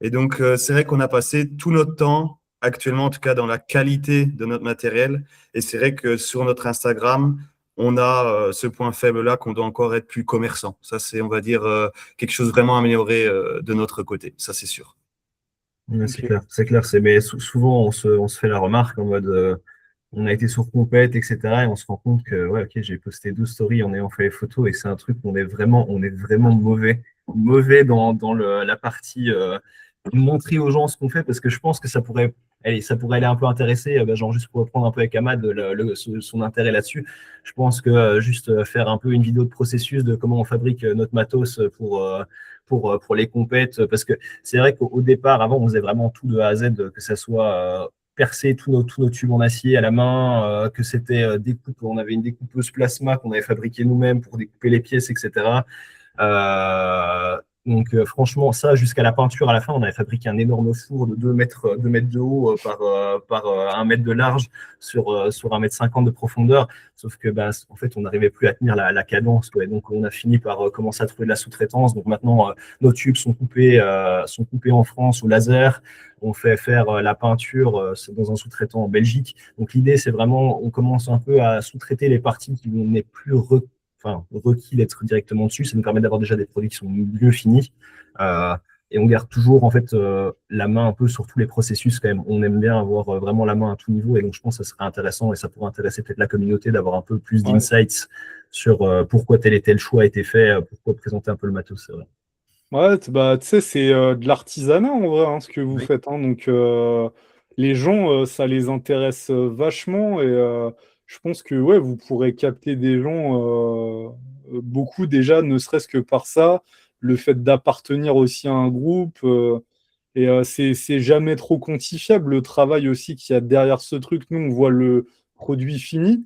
C: Et donc, c'est vrai qu'on a passé tout notre temps, actuellement, en tout cas dans la qualité de notre matériel. Et c'est vrai que sur notre Instagram, on a ce point faible-là qu'on doit encore être plus commerçant. Ça, c'est, on va dire, quelque chose vraiment amélioré de notre côté. Ça, c'est sûr.
B: Ouais, c'est clair. Mais souvent, on se fait la remarque en mode on a été sur compète, etc. Et on se rend compte que, ouais, ok, j'ai posté 2 stories en ayant fait les photos et c'est un truc où on est vraiment mauvais dans la partie montrer aux gens ce qu'on fait parce que je pense que ça pourrait aller un peu intéresser, genre juste pour reprendre un peu avec Ahmad son intérêt là-dessus. Je pense que juste faire un peu une vidéo de processus de comment on fabrique notre matos pour les compètes, parce que c'est vrai qu'au départ, avant, on faisait vraiment tout de A à Z, que ça soit percer tous nos tubes en acier à la main, que c'était on avait une découpeuse plasma qu'on avait fabriquée nous-mêmes pour découper les pièces, etc. Donc franchement, ça, jusqu'à la peinture, à la fin, on avait fabriqué un énorme four de 2 mètres de haut par 1 mètre de large sur 1,50 m de profondeur. Sauf que, en fait, on n'arrivait plus à tenir la cadence, quoi. Et donc, on a fini par commencer à trouver de la sous-traitance. Donc maintenant, nos tubes sont coupés en France au laser. On fait faire la peinture dans un sous-traitant en Belgique. Donc l'idée, c'est vraiment, on commence un peu à sous-traiter les parties qui n'est plus requis d'être directement dessus. Ça nous permet d'avoir déjà des produits qui sont mieux finis. Et on garde toujours en fait la main un peu sur tous les processus quand même. On aime bien avoir vraiment la main à tout niveau, et donc je pense que ça serait intéressant et ça pourrait intéresser peut-être la communauté d'avoir un peu plus d'insights sur pourquoi tel et tel choix a été fait, pourquoi présenter un peu le matos, c'est vrai.
A: Ouais, tu sais, c'est de l'artisanat en vrai, hein, ce que vous faites, hein. Donc, les gens, ça les intéresse vachement, et je pense que ouais, vous pourrez capter des gens, beaucoup déjà, ne serait-ce que par ça, le fait d'appartenir aussi à un groupe, et c'est jamais trop quantifiable le travail aussi qu'il y a derrière ce truc. Nous, on voit le produit fini,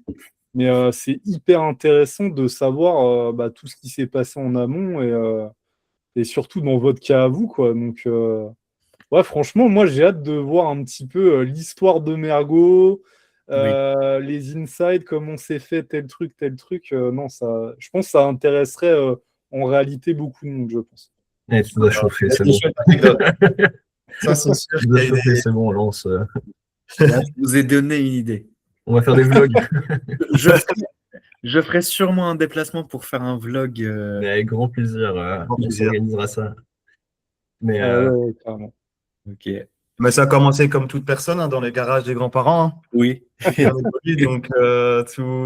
A: mais c'est hyper intéressant de savoir tout ce qui s'est passé en amont, et surtout dans votre cas à vous, quoi. Donc, ouais, franchement, moi, j'ai hâte de voir un petit peu l'histoire de Mergo, les insights, comment c'est fait, tel truc, tel truc. Non, ça, je pense que ça intéresserait en réalité beaucoup de monde, je pense.
B: Et tu dois chauffer, c'est bon.
C: Ça, c'est sûr.
B: Tu dois chauffer, c'est bon, on lance.
D: Là, je vous ai donné une idée.
B: On va faire des vlogs.
D: Je ferai sûrement un déplacement pour faire un vlog.
B: Mais avec grand plaisir, on s'organisera ça. Mais
A: Ouais, carrément.
D: Ok.
C: Mais ça a commencé comme toute personne, hein, dans les garages des grands-parents, hein.
D: Oui.
C: Donc,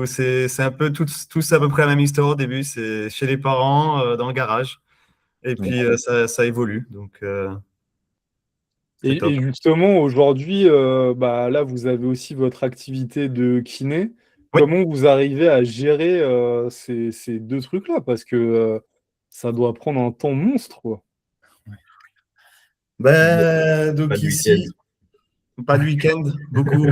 C: c'est un peu tous à peu près la même histoire au début. C'est chez les parents, dans le garage. Et puis, ça évolue. Donc, c'est top.
A: Et justement, aujourd'hui, là, vous avez aussi votre activité de kiné.
C: Oui.
A: Comment vous arrivez à gérer ces deux trucs-là? Parce que ça doit prendre un temps monstre, quoi.
C: Donc
B: pas de
C: ici,
B: week-end.
C: pas de week-end,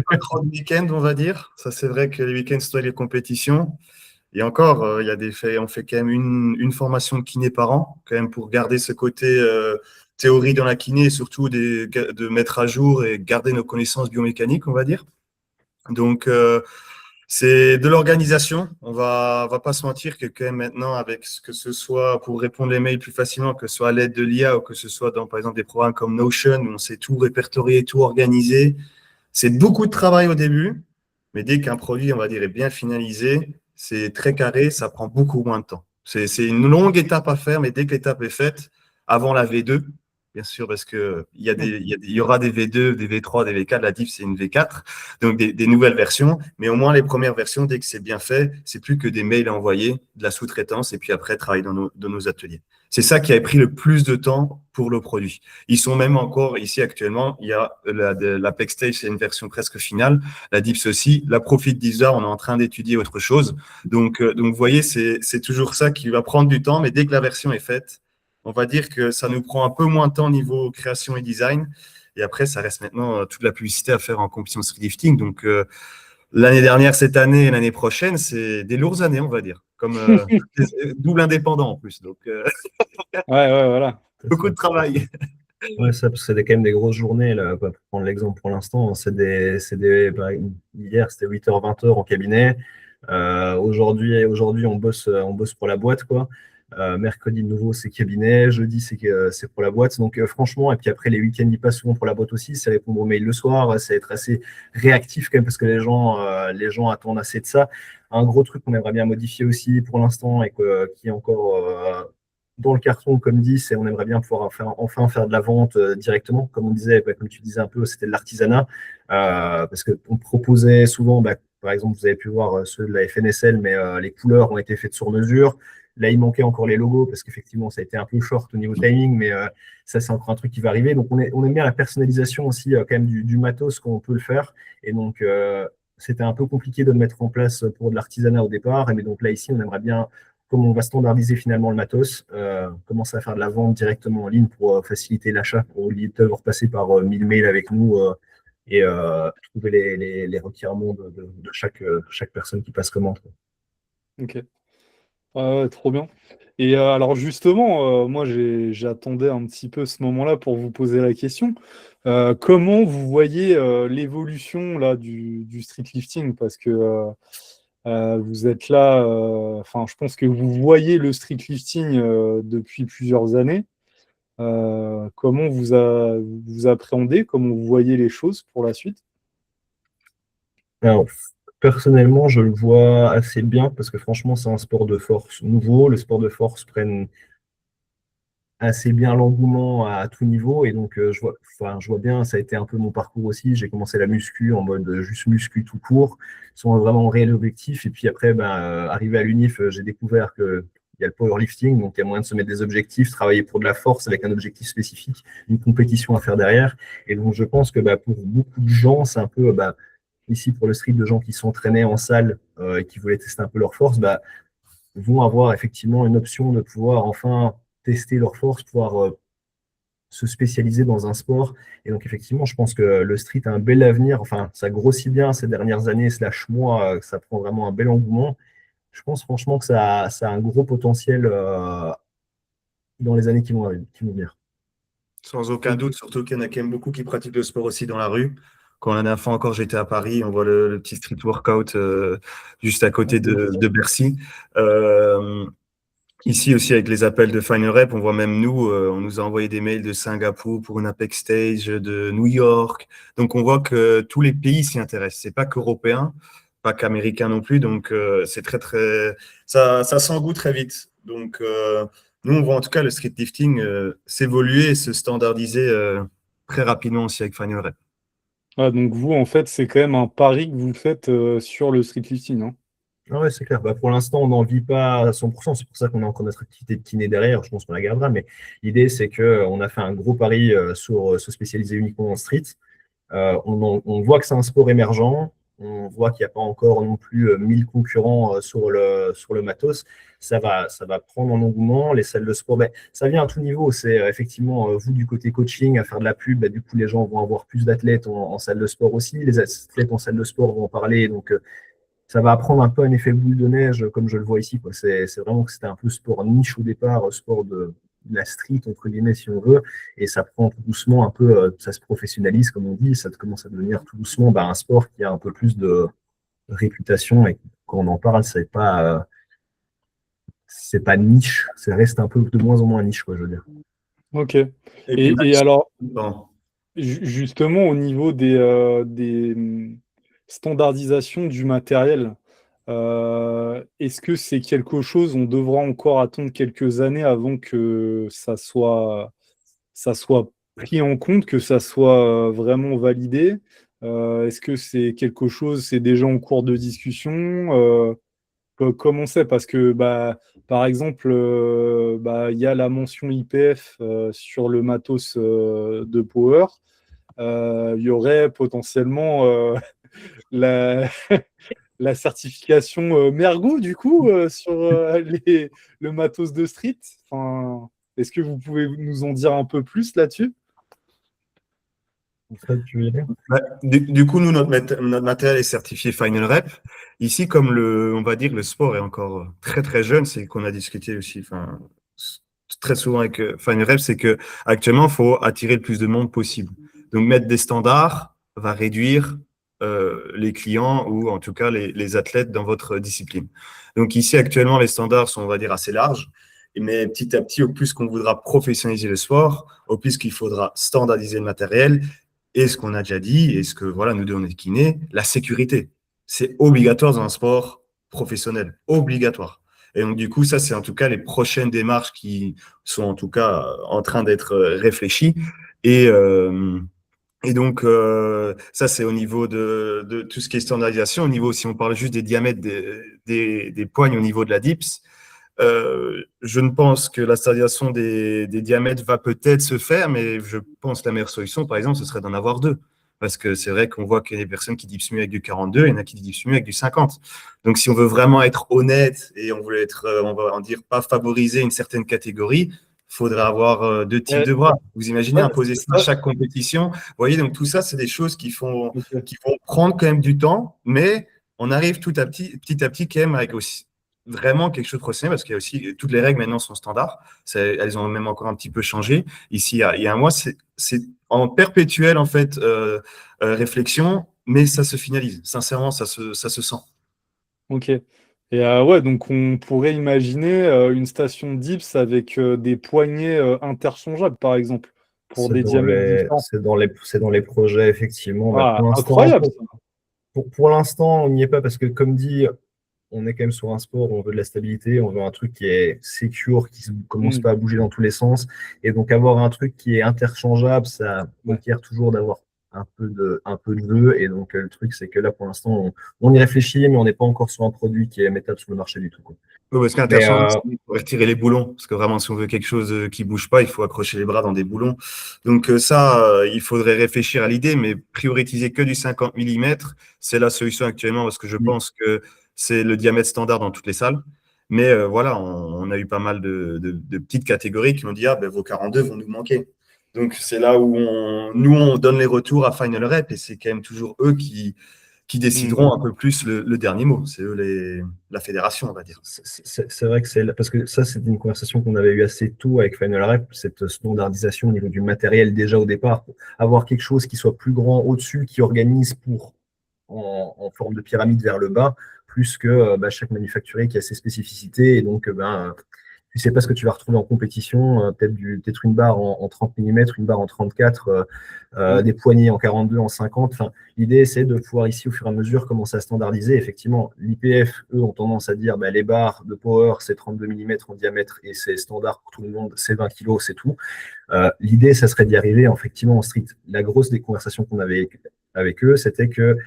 C: pas trop de week-end, on va dire. Ça, c'est vrai que les week-ends, c'est les compétitions. Et encore, il y a on fait quand même une formation de kiné par an, quand même pour garder ce côté théorie dans la kiné, et surtout de mettre à jour et garder nos connaissances biomécaniques, on va dire. Donc, c'est de l'organisation. On va pas se mentir que quand même maintenant, avec ce que ce soit pour répondre les mails plus facilement, que ce soit à l'aide de l'IA ou que ce soit dans, par exemple, des programmes comme Notion, où on sait tout répertorier, tout organiser, c'est beaucoup de travail au début, mais dès qu'un produit, on va dire, est bien finalisé, c'est très carré, ça prend beaucoup moins de temps. C'est une longue étape à faire, mais dès que l'étape est faite, avant la V2, bien sûr, parce qu'il y aura des V2, des V3, des V4. La diff, c'est une V4, donc des nouvelles versions. Mais au moins, les premières versions, dès que c'est bien fait, c'est plus que des mails à envoyer, de la sous-traitance, et puis après, travailler dans nos ateliers. C'est ça qui a pris le plus de temps pour le produit. Ils sont même encore ici actuellement. Il y a la Plexstage, c'est une version presque finale. La Dips aussi. La Profit Deezer, on est en train d'étudier autre chose. Donc, vous voyez, c'est toujours ça qui va prendre du temps. Mais dès que la version est faite, on va dire que ça nous prend un peu moins de temps niveau création et design. Et après, ça reste maintenant toute la publicité à faire en compétition street lifting. Donc, l'année dernière, cette année et l'année prochaine, c'est des lourdes années, on va dire. Comme double indépendant en plus. Donc,
A: Ouais, voilà.
C: beaucoup de travail.
B: Ouais, ça, parce que c'est quand même des grosses journées, là, pour prendre l'exemple pour l'instant. Hier, c'était 8h, 20h en cabinet. Aujourd'hui, on bosse pour la boîte, quoi. Mercredi, de nouveau, c'est cabinet. Jeudi, c'est pour la boîte. Donc, franchement, et puis après, les week-ends, ils passent souvent pour la boîte aussi. C'est répondre aux mails le soir. C'est être assez réactif, quand même, parce que les gens attendent assez de ça. Un gros truc qu'on aimerait bien modifier aussi pour l'instant et qui est encore dans le carton, comme dit, c'est on aimerait bien pouvoir enfin faire de la vente directement. Comme on disait, comme tu disais un peu, c'était de l'artisanat. Parce qu'on proposait souvent, par exemple, vous avez pu voir ceux de la FNSL, mais les couleurs ont été faites sur mesure. Là, il manquait encore les logos parce qu'effectivement, ça a été un peu short au niveau timing, mais ça, c'est encore un truc qui va arriver. Donc, on aime bien la personnalisation aussi quand même du matos qu'on peut le faire. Et donc, c'était un peu compliqué de le mettre en place pour de l'artisanat au départ. Mais donc là, ici, on aimerait bien, comme on va standardiser finalement le matos, commencer à faire de la vente directement en ligne pour faciliter l'achat. Au lieu de repasser par 1000 mails avec nous et trouver les requirements de chaque personne qui passe commande, quoi.
A: Ok. Ouais, trop bien. Et alors justement, moi j'attendais un petit peu ce moment-là pour vous poser la question. Comment vous voyez l'évolution là du street lifting? Parce que vous êtes là, enfin je pense que vous voyez le street lifting depuis plusieurs années. Comment vous appréhendez, comment vous voyez les choses pour la suite?
B: Alors, personnellement, je le vois assez bien parce que franchement, c'est un sport de force nouveau. Le sport de force prenne assez bien l'engouement à tout niveau. Et donc, je vois bien, ça a été un peu mon parcours aussi. J'ai commencé la muscu en mode juste muscu tout court, sans vraiment réel objectif. Et puis après, arrivé à l'UNIF, j'ai découvert que il y a le powerlifting, donc il y a moyen de se mettre des objectifs, travailler pour de la force avec un objectif spécifique, une compétition à faire derrière. Et donc, je pense que pour beaucoup de gens, c'est un peu ici pour le street, de gens qui s'entraînaient en salle et qui voulaient tester un peu leur force, vont avoir effectivement une option de pouvoir enfin tester leur force, pouvoir se spécialiser dans un sport. Et donc, effectivement, je pense que le street a un bel avenir. Enfin, ça grossit bien ces dernières années, slash mois, ça prend vraiment un bel engouement. Je pense franchement que ça a un gros potentiel dans les années qui vont venir.
C: Sans aucun doute, surtout qu'il y en a quand même beaucoup qui pratiquent le sport aussi dans la rue. Quand la dernière fois encore, j'étais à Paris, on voit le petit street workout juste à côté de Bercy. Ici aussi, avec les appels de Final Rep, on voit même nous, on nous a envoyé des mails de Singapour pour une Apex Stage, de New York. Donc, on voit que tous les pays s'y intéressent. C'est pas qu'européen, pas qu'américain non plus. Donc, c'est très, très, ça s'engoutte très vite. Donc, nous, on voit en tout cas le street lifting s'évoluer et se standardiser très rapidement aussi avec Final Rep.
A: Ah, donc vous, en fait, c'est quand même un pari que vous faites sur le street lifting, hein.
B: Ah ouais, c'est clair. Pour l'instant, on n'en vit pas à 100%. C'est pour ça qu'on a encore notre activité de kiné derrière. Je pense qu'on la gardera. Mais l'idée, c'est qu'on a fait un gros pari sur se spécialiser uniquement en street. On voit que c'est un sport émergent. On voit qu'il n'y a pas encore non plus 1000 concurrents sur le matos. Ça va prendre en engouement. Les salles de sport, ça vient à tout niveau. C'est effectivement, vous, du côté coaching, à faire de la pub, du coup, les gens vont avoir plus d'athlètes en salle de sport aussi. Les athlètes en salle de sport vont en parler. Donc, ça va prendre un peu un effet boule de neige, comme je le vois ici, quoi. C'est vraiment que c'était un peu sport niche au départ, sport de la street, entre guillemets, si on veut. Et ça prend tout doucement un peu, ça se professionnalise, comme on dit. Ça commence à devenir tout doucement un sport qui a un peu plus de réputation. Et quand on en parle, c'est pas niche. Ça reste un peu de moins en moins niche, quoi, je veux dire.
A: Ok.
C: Et puis,
A: Et alors,
C: bon,
A: justement, au niveau des standardisations du matériel, est-ce que c'est quelque chose, on devra encore attendre quelques années avant que ça soit pris en compte, que ça soit vraiment validé? Est-ce que c'est quelque chose, c'est déjà en cours de discussion? Comme on sait, parce que par exemple, il y a la mention IPF sur le matos de Power. Il y aurait potentiellement la, la certification Mergo, du coup, sur le matos de street. Enfin, est-ce que vous pouvez nous en dire un peu plus là-dessus?
B: Ça, tu veux dire?
C: Du coup, nous, notre matériel est certifié Final Rep. Ici, comme on va dire, le sport est encore très, très jeune, c'est qu'on a discuté aussi, enfin, très souvent avec Final Rep, c'est que actuellement, il faut attirer le plus de monde possible. Donc, mettre des standards va réduire les clients ou en tout cas les athlètes dans votre discipline. Donc, ici, actuellement, les standards sont, on va dire, assez larges. Mais petit à petit, au plus qu'on voudra professionnaliser le sport, au plus qu'il faudra standardiser le matériel. Et ce qu'on a déjà dit, et ce que voilà, nous deux on est kinés, la sécurité. C'est obligatoire dans un sport professionnel. Obligatoire. Et donc, du coup, ça, c'est en tout cas les prochaines démarches qui sont en tout cas en train d'être réfléchies. Et donc, ça, c'est au niveau de tout ce qui est standardisation. Au niveau, si on parle juste des diamètres des poignes au niveau de la dips, je ne pense que la standardisation des diamètres va peut-être se faire, mais je pense que la meilleure solution, par exemple, ce serait d'en avoir deux. Parce que c'est vrai qu'on voit qu'il y a des personnes qui dipsent mieux avec du 42, il y en a qui dipsent mieux avec du 50. Donc, si on veut vraiment être honnête et on veut être, on va en dire, pas favoriser une certaine catégorie, faudrait avoir 2 types de bras. Vous imaginez imposer ça à chaque compétition. Vous voyez, donc tout ça, c'est des choses qui vont prendre quand même du temps, mais on arrive petit à petit quand même avec aussi vraiment quelque chose de professionnel, parce qu'il y a aussi toutes les règles maintenant sont standards. Elles ont même encore un petit peu changé. Ici, il y a un mois, c'est en perpétuelle en fait réflexion, mais ça se finalise. Sincèrement, ça se sent.
A: Ok. Et donc on pourrait imaginer une station DIPS avec des poignées interchangeables, par exemple, pour des diamètres différents.
B: C'est dans les projets, effectivement.
A: Ah,
B: Pour l'instant,
A: incroyable ça.
B: pour l'instant, on n'y est pas parce que, comme dit, on est quand même sur un sport où on veut de la stabilité, on veut un truc qui est secure, qui ne commence pas à bouger dans tous les sens. Et donc, avoir un truc qui est interchangeable, ça requiert toujours d'avoir un peu de jeu. Et donc, le truc, c'est que là, pour l'instant, on y réfléchit, mais on n'est pas encore sur un produit qui est mettable sur le marché du tout, quoi.
C: Oui, parce qu'interchangeable, il faut retirer les boulons. Parce que vraiment, si on veut quelque chose qui ne bouge pas, il faut accrocher les bras dans des boulons. Donc ça, il faudrait réfléchir à l'idée, mais prioriser que du 50 mm, c'est la solution actuellement, parce que je pense que c'est le diamètre standard dans toutes les salles. Mais voilà, on a eu pas mal de petites catégories qui ont dit « Ah, ben, vos 42 vont nous manquer ». Donc c'est là où on donne les retours à Final Rep, et c'est quand même toujours eux qui décideront un peu plus le dernier mot. C'est eux la fédération, on va dire.
B: C'est vrai que parce que ça, c'est une conversation qu'on avait eue assez tôt avec Final Rep, cette standardisation au niveau du matériel déjà au départ, avoir quelque chose qui soit plus grand au-dessus, qui organise en forme de pyramide vers le bas, plus que chaque manufacturier qui a ses spécificités. Et donc, tu ne sais pas ce que tu vas retrouver en compétition, peut-être une barre en 30 mm, une barre en 34, des poignées en 42, en 50. Enfin, l'idée, c'est de pouvoir ici, au fur et à mesure, commencer à standardiser. Effectivement, l'IPF, eux, ont tendance à dire les barres de power, c'est 32 mm en diamètre et c'est standard pour tout le monde, c'est 20 kg, c'est tout. L'idée, ça serait d'y arriver, effectivement, en strict. La grosse des conversations qu'on avait avec eux, c'était que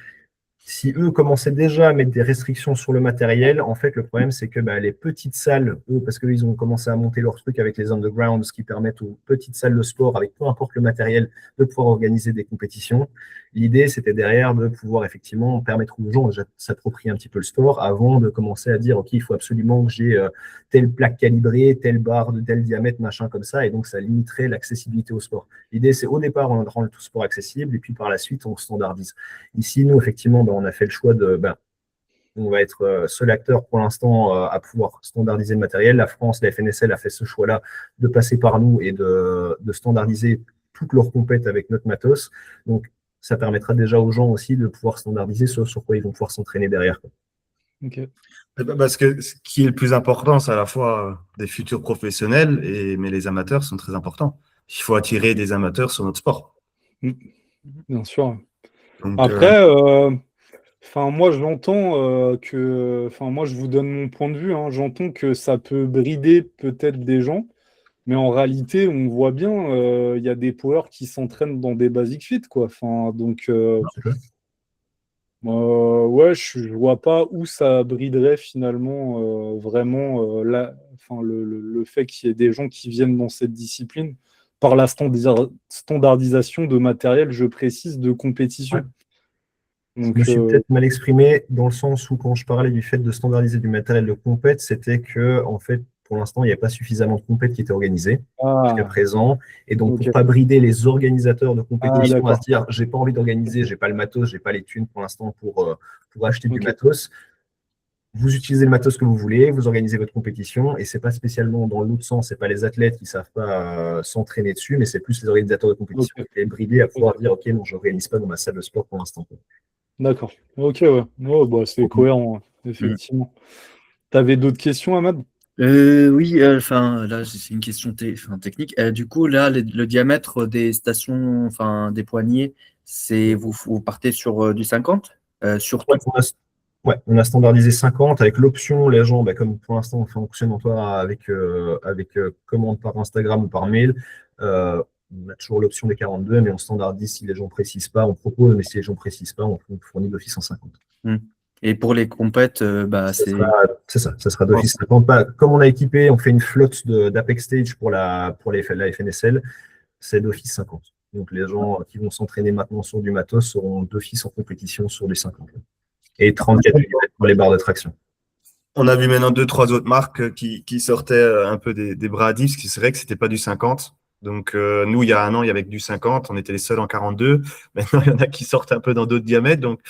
B: si eux commençaient déjà à mettre des restrictions sur le matériel, en fait, le problème, c'est que les petites salles, eux, parce qu'ils ont commencé à monter leur truc avec les undergrounds, ce qui permettent aux petites salles de sport, avec peu importe le matériel, de pouvoir organiser des compétitions. L'idée, c'était derrière de pouvoir effectivement permettre aux gens de s'approprier un petit peu le sport avant de commencer à dire, OK, il faut absolument que j'ai telle plaque calibrée, telle barre de tel diamètre, machin comme ça, et donc ça limiterait l'accessibilité au sport. L'idée, c'est au départ, on rend tout sport accessible, et puis par la suite, on standardise. Ici, nous, effectivement, on a fait le choix on va être seul acteur pour l'instant à pouvoir standardiser le matériel. La France, la FNSL a fait ce choix-là de passer par nous et de standardiser toutes leurs compètes avec notre matos. Donc, ça permettra déjà aux gens aussi de pouvoir standardiser sur quoi ils vont pouvoir s'entraîner derrière.
A: Okay.
C: Parce que ce qui est le plus important, c'est à la fois des futurs professionnels, mais les amateurs sont très importants. Il faut attirer des amateurs sur notre sport.
A: Bien sûr.
C: Donc,
A: après, moi, j'entends moi, je vous donne mon point de vue. J'entends que ça peut brider peut-être des gens, mais en réalité, on voit bien, il y a des powers qui s'entraînent dans des basic fit, quoi. Donc, je vois pas où ça briderait finalement vraiment le fait qu'il y ait des gens qui viennent dans cette discipline par la standardisation de matériel, je précise, de compétition.
B: Ouais.
A: Donc,
B: je me suis peut-être mal exprimé dans le sens où quand je parlais du fait de standardiser du matériel de compète, c'était que en fait, pour l'instant, il n'y a pas suffisamment de compètes qui étaient organisées jusqu'à présent. Et donc, pour ne pas brider les organisateurs de compétition à se dire, j'ai pas envie d'organiser, j'ai pas le matos, j'ai pas les thunes pour l'instant pour acheter du matos. Vous utilisez le matos que vous voulez, vous organisez votre compétition, et c'est pas spécialement dans l'autre sens, c'est pas les athlètes qui savent pas s'entraîner dessus, mais c'est plus les organisateurs de compétition qui sont bridés à pouvoir dire, OK, non, je n'organise pas dans ma salle de sport pour l'instant.
A: D'accord. Ok, ouais. C'est cohérent, effectivement. Tu avais d'autres questions, Ahmad?
D: Oui, là, c'est une question technique. Du coup, là, le diamètre des stations, des poignées, vous partez sur du 50 sur tout.
B: On a standardisé 50 avec l'option, les gens, comme pour l'instant on fonctionne avec commande par Instagram ou par mail, on a toujours l'option des 42, mais on standardise si les gens ne précisent pas, on propose, mais si les gens ne précisent pas, on fournit d'office en 50.
D: Et pour les compètes,
B: c'est ça, ça sera d'office 50. Comme on a équipé, on fait une flotte d'Apex Stage pour la FNSL, c'est d'office 50. Donc les gens qui vont s'entraîner maintenant sur du matos seront d'office en compétition sur du 50. Et 34 mm pour les barres de traction.
C: On a vu maintenant 2-3 autres marques qui sortaient un peu des bras à 10, parce que c'est vrai que c'était pas du 50. Donc, nous, il y a un an, il y avait que du 50. On était les seuls en 42. Maintenant, il y en a qui sortent un peu dans d'autres diamètres. Donc,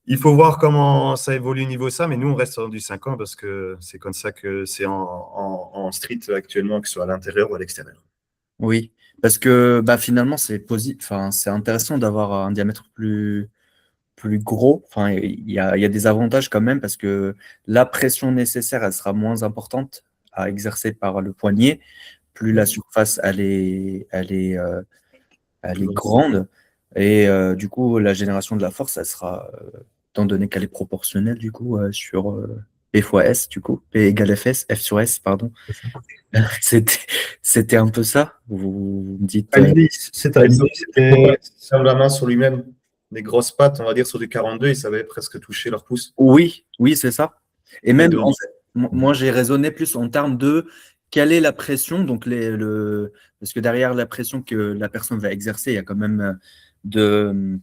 C: il faut voir comment ça évolue niveau ça. Mais nous, on reste sur du 50 parce que c'est comme ça que c'est en street actuellement, que ce soit à l'intérieur ou à l'extérieur.
D: Oui, parce que bah, finalement, enfin, c'est intéressant d'avoir un diamètre plus gros. Enfin, il y a des avantages quand même parce que la pression nécessaire, elle sera moins importante à exercer par le poignet. Plus la surface, elle est grande. Et du coup, la génération de la force, elle sera, étant donné qu'elle est proportionnelle, du coup, sur P fois S, du coup, P égale FS, F sur S, pardon. C'était, c'était un peu ça. Vous me dites.
B: L'idée, c'était
C: Faire la main sur lui-même. Les grosses pattes, on va dire, sur du 42, ils savaient presque toucher leur pouce.
D: Oui, oui, c'est ça. Et même,
C: donc-
D: en fait, moi, j'ai raisonné plus en termes de quelle est la pression. Donc, parce que derrière la pression que la personne va exercer, il y a quand même de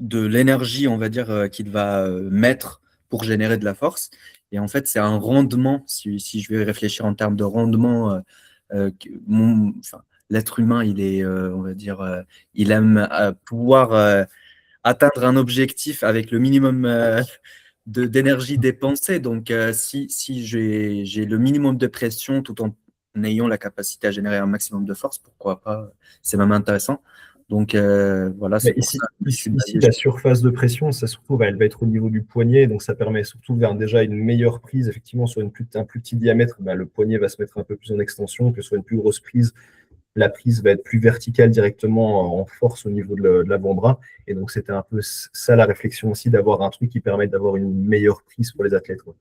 D: l'énergie, on va dire, qu'il va mettre pour générer de la force. Et en fait, c'est un rendement, si je vais réfléchir en termes de rendement, enfin, l'être humain, il est, on va dire, il aime pouvoir atteindre un objectif avec le minimum d'énergie dépensée. Donc, si j'ai le minimum de pression tout en ayant la capacité à générer un maximum de force, pourquoi pas? C'est même intéressant. Donc, voilà, c'est pour
B: ici,
D: ça que je me suis
B: ici,
D: basé
B: la surface de pression, ça se trouve, elle va être au niveau du poignet, donc ça permet surtout vers déjà une meilleure prise. Effectivement, sur un plus petit diamètre, le poignet va se mettre un peu plus en extension, que sur une plus grosse prise, la prise va être plus verticale directement en force au niveau de l'avant-bras. Et donc, c'était un peu ça la réflexion aussi, d'avoir un truc qui permet d'avoir une meilleure prise pour les athlètes, quoi.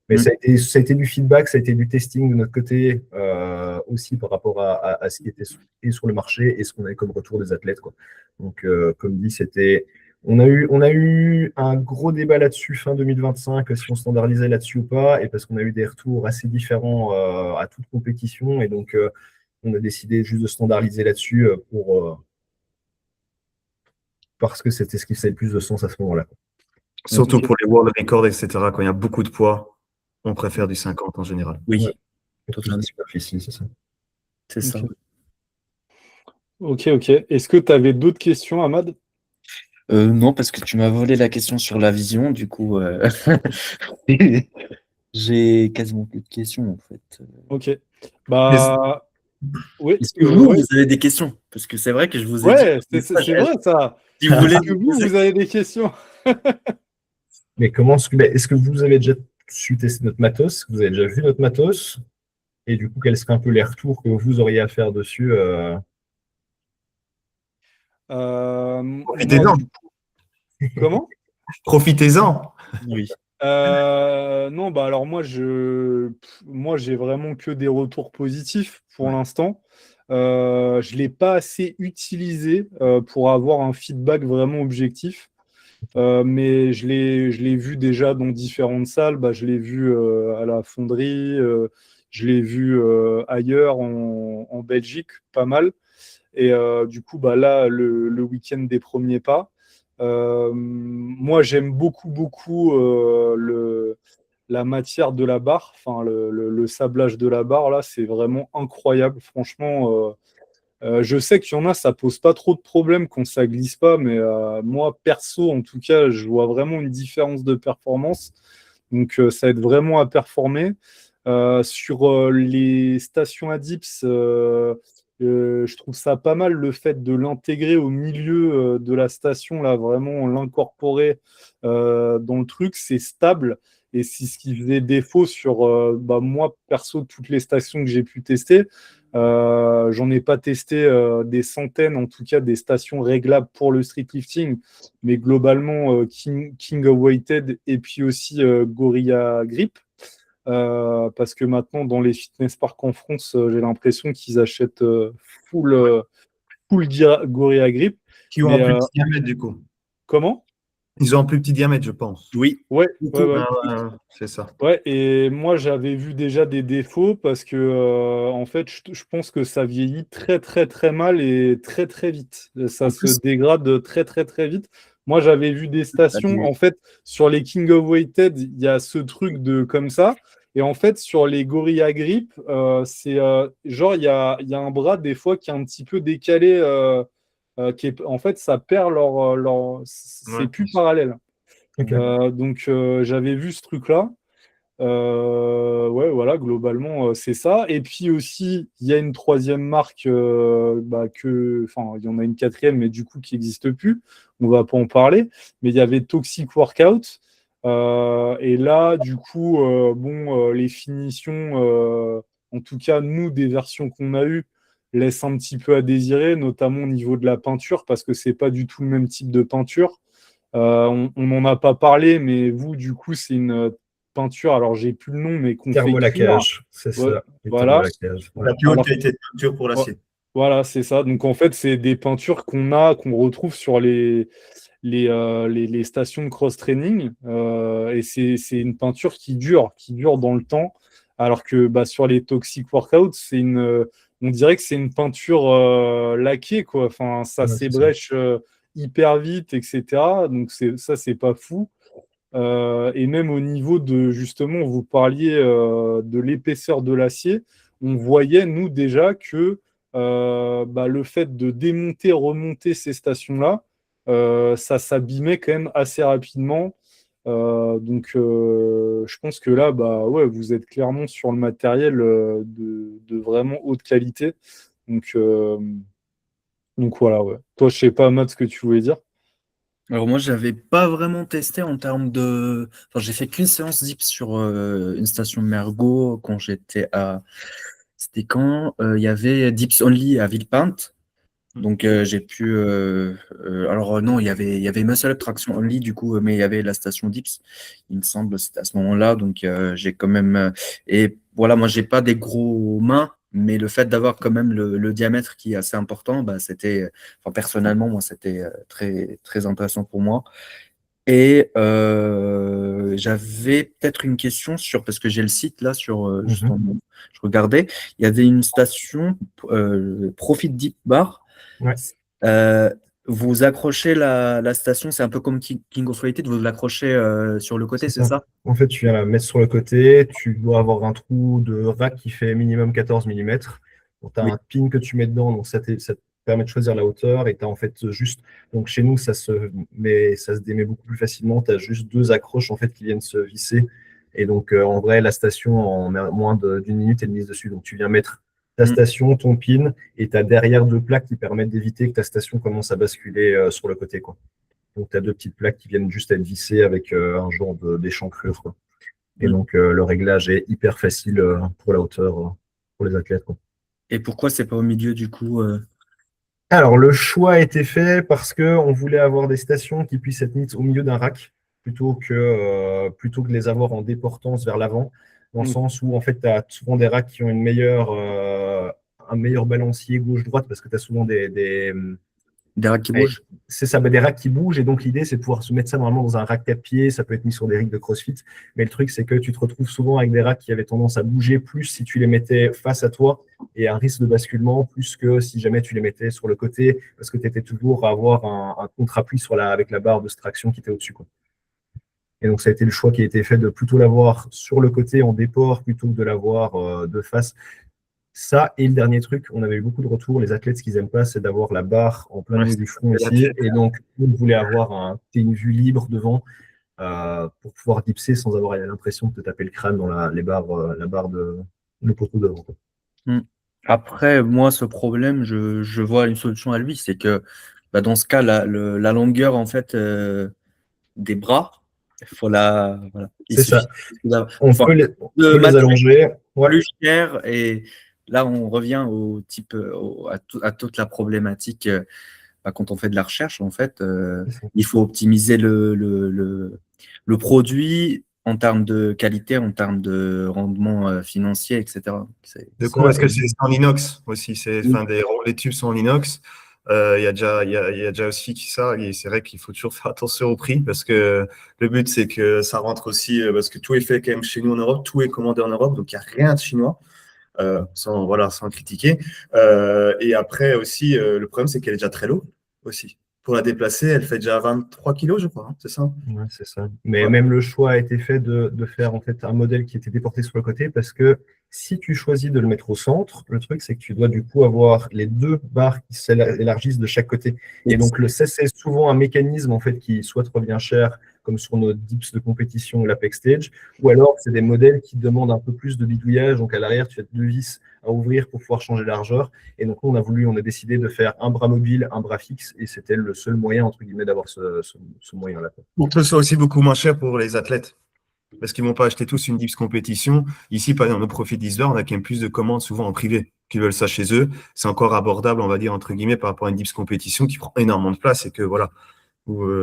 B: Mais ça a été du feedback, ça a été du testing de notre côté aussi par rapport à ce qui était sur le marché et ce qu'on avait comme retour des athlètes, quoi. Donc, comme dit, on a eu un gros débat là-dessus fin 2025, si on standardisait là-dessus ou pas, et parce qu'on a eu des retours assez différents à toute compétition. Et donc, on a décidé juste de standardiser là-dessus parce que c'était ce qui faisait le plus de sens à ce moment-là.
C: Surtout pour les world records, etc., quand il y a beaucoup de poids, on préfère du 50 en général.
D: Oui,
B: Ouais.
D: totalement.
B: Superficie, c'est ça.
D: C'est ça.
A: Ok. Est-ce que tu avais d'autres questions, Ahmad?
D: Non, parce que tu m'as volé la question sur la vision, du coup, j'ai quasiment plus de questions en fait.
A: Ok. Bah, oui.
D: Est-ce que vous avez des questions? Parce que c'est vrai que je vous ai dit.
A: Ouais, c'est vrai ça.
D: Si vous voulez
A: Est-ce que vous avez des questions?
B: Mais est-ce que vous avez déjà su tester notre matos? Est-ce que vous avez déjà vu notre matos? Et du coup, quels seraient un peu les retours que vous auriez à faire dessus?
C: Profitez-en.
A: Comment?
C: Profitez-en.
D: Oui.
A: Non, bah alors moi j'ai vraiment que des retours positifs pour l'instant. Je l'ai pas assez utilisé pour avoir un feedback vraiment objectif. Mais je l'ai vu déjà dans différentes salles. Bah, je l'ai vu à la fonderie, je l'ai vu ailleurs en Belgique, pas mal. Et du coup, bah, là, le week-end des premiers pas. Moi, j'aime beaucoup la matière de la barre, enfin le sablage de la barre, là, c'est vraiment incroyable. Franchement, je sais qu'il y en a, ça pose pas trop de problèmes quand ça glisse pas, mais moi, perso, en tout cas, je vois vraiment une différence de performance. Donc, ça aide vraiment à performer. Sur les stations ADIPS, je trouve ça pas mal le fait de l'intégrer au milieu de la station, là, vraiment l'incorporer dans le truc, c'est stable. Et c'est ce qui faisait défaut sur bah, moi, perso, toutes les stations que j'ai pu tester. J'en ai pas testé des centaines, en tout cas des stations réglables pour le street lifting, mais globalement King of Weighted et puis aussi Gorilla Grip. Parce que maintenant, dans les fitness parks en France, j'ai l'impression qu'ils achètent full Gorilla Grip.
C: Qui ont
A: Mais,
C: un plus petit diamètre, du coup.
A: comment?
C: Ils ont un plus petit diamètre, je pense.
D: Oui.
A: Ouais.
C: C'est ça.
A: Ouais, et moi j'avais vu déjà des défauts parce que en fait je pense que ça vieillit très mal et très vite. Ça
C: En
A: se
C: plus-
A: dégrade très vite. Moi, j'avais vu des stations, en fait, sur les King of Weighted, il y a ce truc de comme ça. Et en fait, sur les Gorilla Grip, c'est genre, il y a un bras, des fois, qui est un petit peu décalé. En fait, ça perd c'est
C: Ouais.
A: plus parallèle.
B: Ok.
A: Donc, j'avais vu ce truc-là. Ouais, voilà, globalement, c'est ça. Et puis aussi, il y a une troisième marque, enfin, il y en a une quatrième, mais du coup, qui n'existe plus. On va pas en parler. Mais il y avait Toxic Workout. Et là, du coup, les finitions, en tout cas, nous, des versions qu'on a eues, laissent un petit peu à désirer, notamment au niveau de la peinture, parce que c'est pas du tout le même type de peinture. On n'en a pas parlé, mais vous, du coup, c'est une peinture, alors j'ai plus le nom, mais qu'on fait cuire.
B: Thermolacage, c'est
A: Ouais,
B: ça. Les
A: voilà.
B: thermolacages. Ouais.
C: La plus haute
A: Alors,
C: qualité de peinture pour l'acier.
A: voilà, c'est ça. Donc en fait, c'est des peintures qu'on retrouve sur les stations de cross-training. Et c'est une peinture qui dure dans le temps. Alors que sur les Toxic Workouts, on dirait que c'est une peinture laquée, quoi. Enfin, ça
B: Ouais, c'est ça.
A: s'ébrèche hyper vite, etc. Donc ça, c'est pas fou. Et même au niveau de, justement, vous parliez de l'épaisseur de l'acier, on voyait, nous, déjà que le fait de démonter, remonter ces stations-là, ça s'abîmait quand même assez rapidement. Je pense que là, ouais, vous êtes clairement sur le matériel de vraiment haute qualité. Donc, euh, donc voilà, ouais. Toi, je sais pas, Matt, ce que tu voulais dire.
D: Alors moi, j'avais pas vraiment testé en termes de. Enfin, j'ai fait qu'une séance dips sur une station Mergo quand j'étais à. C'était quand il y avait Dips Only à Villepinte. Donc j'ai pu. Non, il y avait Muscle Up Traction Only du coup, mais il y avait la station Dips. Il me semble c'était à ce moment-là. Donc j'ai quand même. Et voilà, moi j'ai pas des gros mains, mais le fait d'avoir quand même le diamètre qui est assez important, c'était. Enfin personnellement, moi c'était très très intéressant pour moi. Et j'avais peut-être une question sur, parce que j'ai le site là,
B: Mhm.
D: je regardais, il y avait une station Profit Deep Bar.
B: Ouais,
D: Euh, Vous accrochez la station, c'est un peu comme King of Weighted, vous l'accrochez sur le côté,
B: c'est
D: c'est
B: ça.
D: ça?
B: En fait, tu viens la mettre sur le côté, tu dois avoir un trou de rack qui fait minimum 14 mm. Tu as
D: Oui.
B: un pin que tu mets dedans, donc ça te permet de choisir la hauteur et tu as en fait juste. Donc chez nous, ça se démet beaucoup plus facilement. Tu as juste deux accroches en fait qui viennent se visser. Et donc en vrai, la station, en moins d'une minute, elle mise dessus. Donc tu viens mettre ta
D: Mm.
B: station, ton pin, et tu as derrière deux plaques qui permettent d'éviter que ta station commence à basculer sur le côté, quoi. Donc, tu as deux petites plaques qui viennent juste être vissées avec un genre d'échancrure, quoi. Et
D: Mm.
B: donc, le réglage est hyper facile pour la hauteur pour les athlètes, quoi.
D: Et pourquoi c'est pas au milieu du coup
B: Alors, le choix a été fait parce qu'on voulait avoir des stations qui puissent être mises au milieu d'un rack plutôt que de les avoir en déportance vers l'avant, dans le
A: Mm.
B: sens où, en fait, tu as souvent des racks qui ont un meilleur balancier gauche-droite parce que tu as souvent
D: des racks qui
B: Et
D: bougent?
B: c'est ça, des racks qui bougent. Et donc, l'idée, c'est de pouvoir se mettre ça normalement dans un rack 4 pieds. Ça peut être mis sur des rigs de CrossFit. Mais le truc, c'est que tu te retrouves souvent avec des racks qui avaient tendance à bouger plus si tu les mettais face à toi et un risque de basculement plus que si jamais tu les mettais sur le côté parce que tu étais toujours à avoir un contre-appui avec la barre de traction qui était au-dessus, quoi. Et donc, ça a été le choix qui a été fait de plutôt l'avoir sur le côté en déport plutôt que de l'avoir de face. Ça, et le dernier truc, on avait eu beaucoup de retours. Les athlètes, ce qu'ils n'aiment pas, c'est d'avoir la barre en plein
C: Ouais,
B: milieu du front
C: c'est la
B: ici.
C: tête.
B: Et donc, on voulait avoir une vue libre devant pour pouvoir dipser sans avoir l'impression de te taper le crâne dans la barre le poteau devant, quoi.
D: Mm. Après, moi, ce problème, je vois une solution à lui, c'est que dans ce cas, la longueur en fait des bras, voilà. Il
B: C'est
D: suffit
B: ça.
D: enfin,
B: On
D: de
B: peut les
D: matériel
B: allonger. Ouais,
D: plus cher et là, on revient au type, à toute la problématique quand on fait de la recherche, en fait,
B: c'est ça.
D: il faut optimiser le produit en termes de qualité, en termes de rendement financier, etc.
C: De
B: Ça,
C: coup, est-ce que c'est en inox aussi?
B: oui,
C: Les tubes sont en inox. Il y a déjà aussi ça. Et c'est vrai qu'il faut toujours faire attention au prix parce que le but, c'est que ça rentre aussi, parce que tout est fait quand même chez nous en Europe, tout est commandé en Europe, donc il n'y a rien de chinois, sans critiquer. Et après aussi, le problème, c'est qu'elle est déjà très lourde aussi. pour la déplacer, elle fait déjà 23 kilos, je crois, hein, c'est ça?
B: Ouais, c'est ça. Mais
C: Ouais.
B: même le choix a été fait de faire en fait un modèle qui était déporté sur le côté parce que si tu choisis de le mettre au centre, le truc c'est que tu dois du coup avoir les deux barres qui s'élargissent de chaque côté. Et donc c'est souvent un mécanisme en fait qui soit te revient cher comme sur nos dips de compétition ou l'Apex Stage, ou alors c'est des modèles qui demandent un peu plus de bidouillage. Donc à l'arrière tu as deux vis à ouvrir pour pouvoir changer la largeur. Et donc nous, on a décidé de faire un bras mobile, un bras fixe, et c'était le seul moyen, entre guillemets, d'avoir ce moyen-là.
C: Pour que ce soit aussi beaucoup moins cher pour les athlètes. Parce qu'ils ne vont pas acheter tous une dips compétition. Ici, par exemple, au Profit Disler, on a quand même plus de commandes souvent en privé qui veulent ça chez eux. C'est encore abordable, on va dire, entre guillemets, par rapport à une dips compétition qui prend énormément de place et que voilà,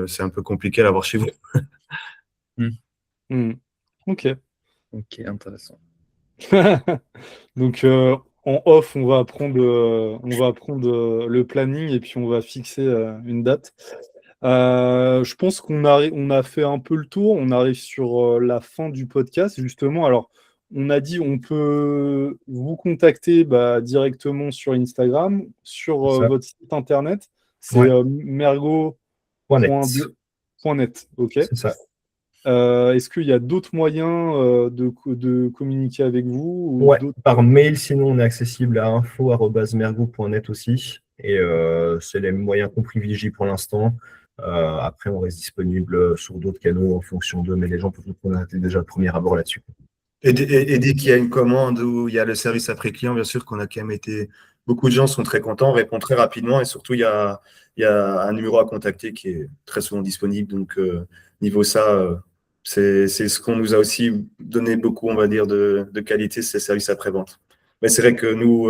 C: c'est un peu compliqué à l'avoir chez vous.
A: Ok.
D: Ok, intéressant.
A: Donc en off, on va prendre le planning et puis on va fixer une date. Je pense on a fait un peu le tour. On arrive sur la fin du podcast, justement. Alors, on a dit on peut vous contacter directement sur Instagram, sur
B: C'est ça.
A: votre site internet. C'est
B: Ouais.
A: mergo.net. Ok.
B: C'est ça.
A: Est-ce qu'il y a d'autres moyens de communiquer avec vous ou
B: Ouais,
A: d'autres...
B: par mail, sinon on est accessible à info@mergo.net aussi. Et c'est les moyens qu'on privilégie pour l'instant. Après, on reste disponible sur d'autres canaux en fonction d'eux, mais les gens peuvent nous contacter déjà au premier abord là-dessus.
C: Et dès qu'il y a une commande où il y a le service après-client, bien sûr qu'on a quand même été. Beaucoup de gens sont très contents, répondent très rapidement et surtout, il y a un numéro à contacter qui est très souvent disponible. Donc, niveau ça, c'est ce qu'on nous a aussi donné beaucoup, on va dire, de qualité, c'est services après-vente. Mais c'est vrai que nous,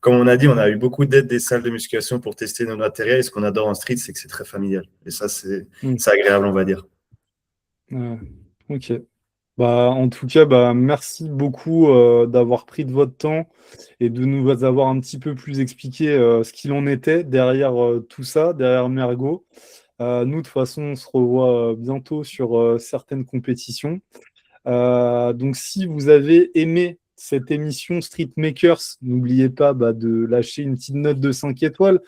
C: comme on a dit, on a eu beaucoup d'aide des salles de musculation pour tester nos matériels. Et ce qu'on adore en street, c'est que c'est très familial. Et ça, c'est agréable, on va dire.
A: Ok. En tout cas, merci beaucoup d'avoir pris de votre temps et de nous avoir un petit peu plus expliqué ce qu'il en était derrière tout ça, derrière Mergo. Nous, de toute façon, on se revoit bientôt sur certaines compétitions. Donc, si vous avez aimé cette émission Street Makers, n'oubliez pas de lâcher une petite note de 5 étoiles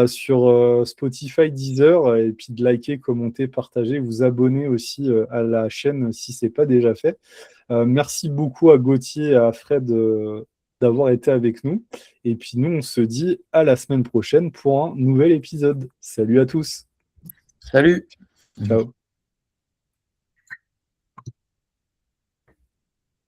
A: sur Spotify, Deezer, et puis de liker, commenter, partager, vous abonner aussi à la chaîne si ce n'est pas déjà fait. Merci beaucoup à Gauthier et à Fred d'avoir été avec nous. Et puis nous, on se dit à la semaine prochaine pour un nouvel épisode. Salut à tous.
D: Salut.
A: Ciao.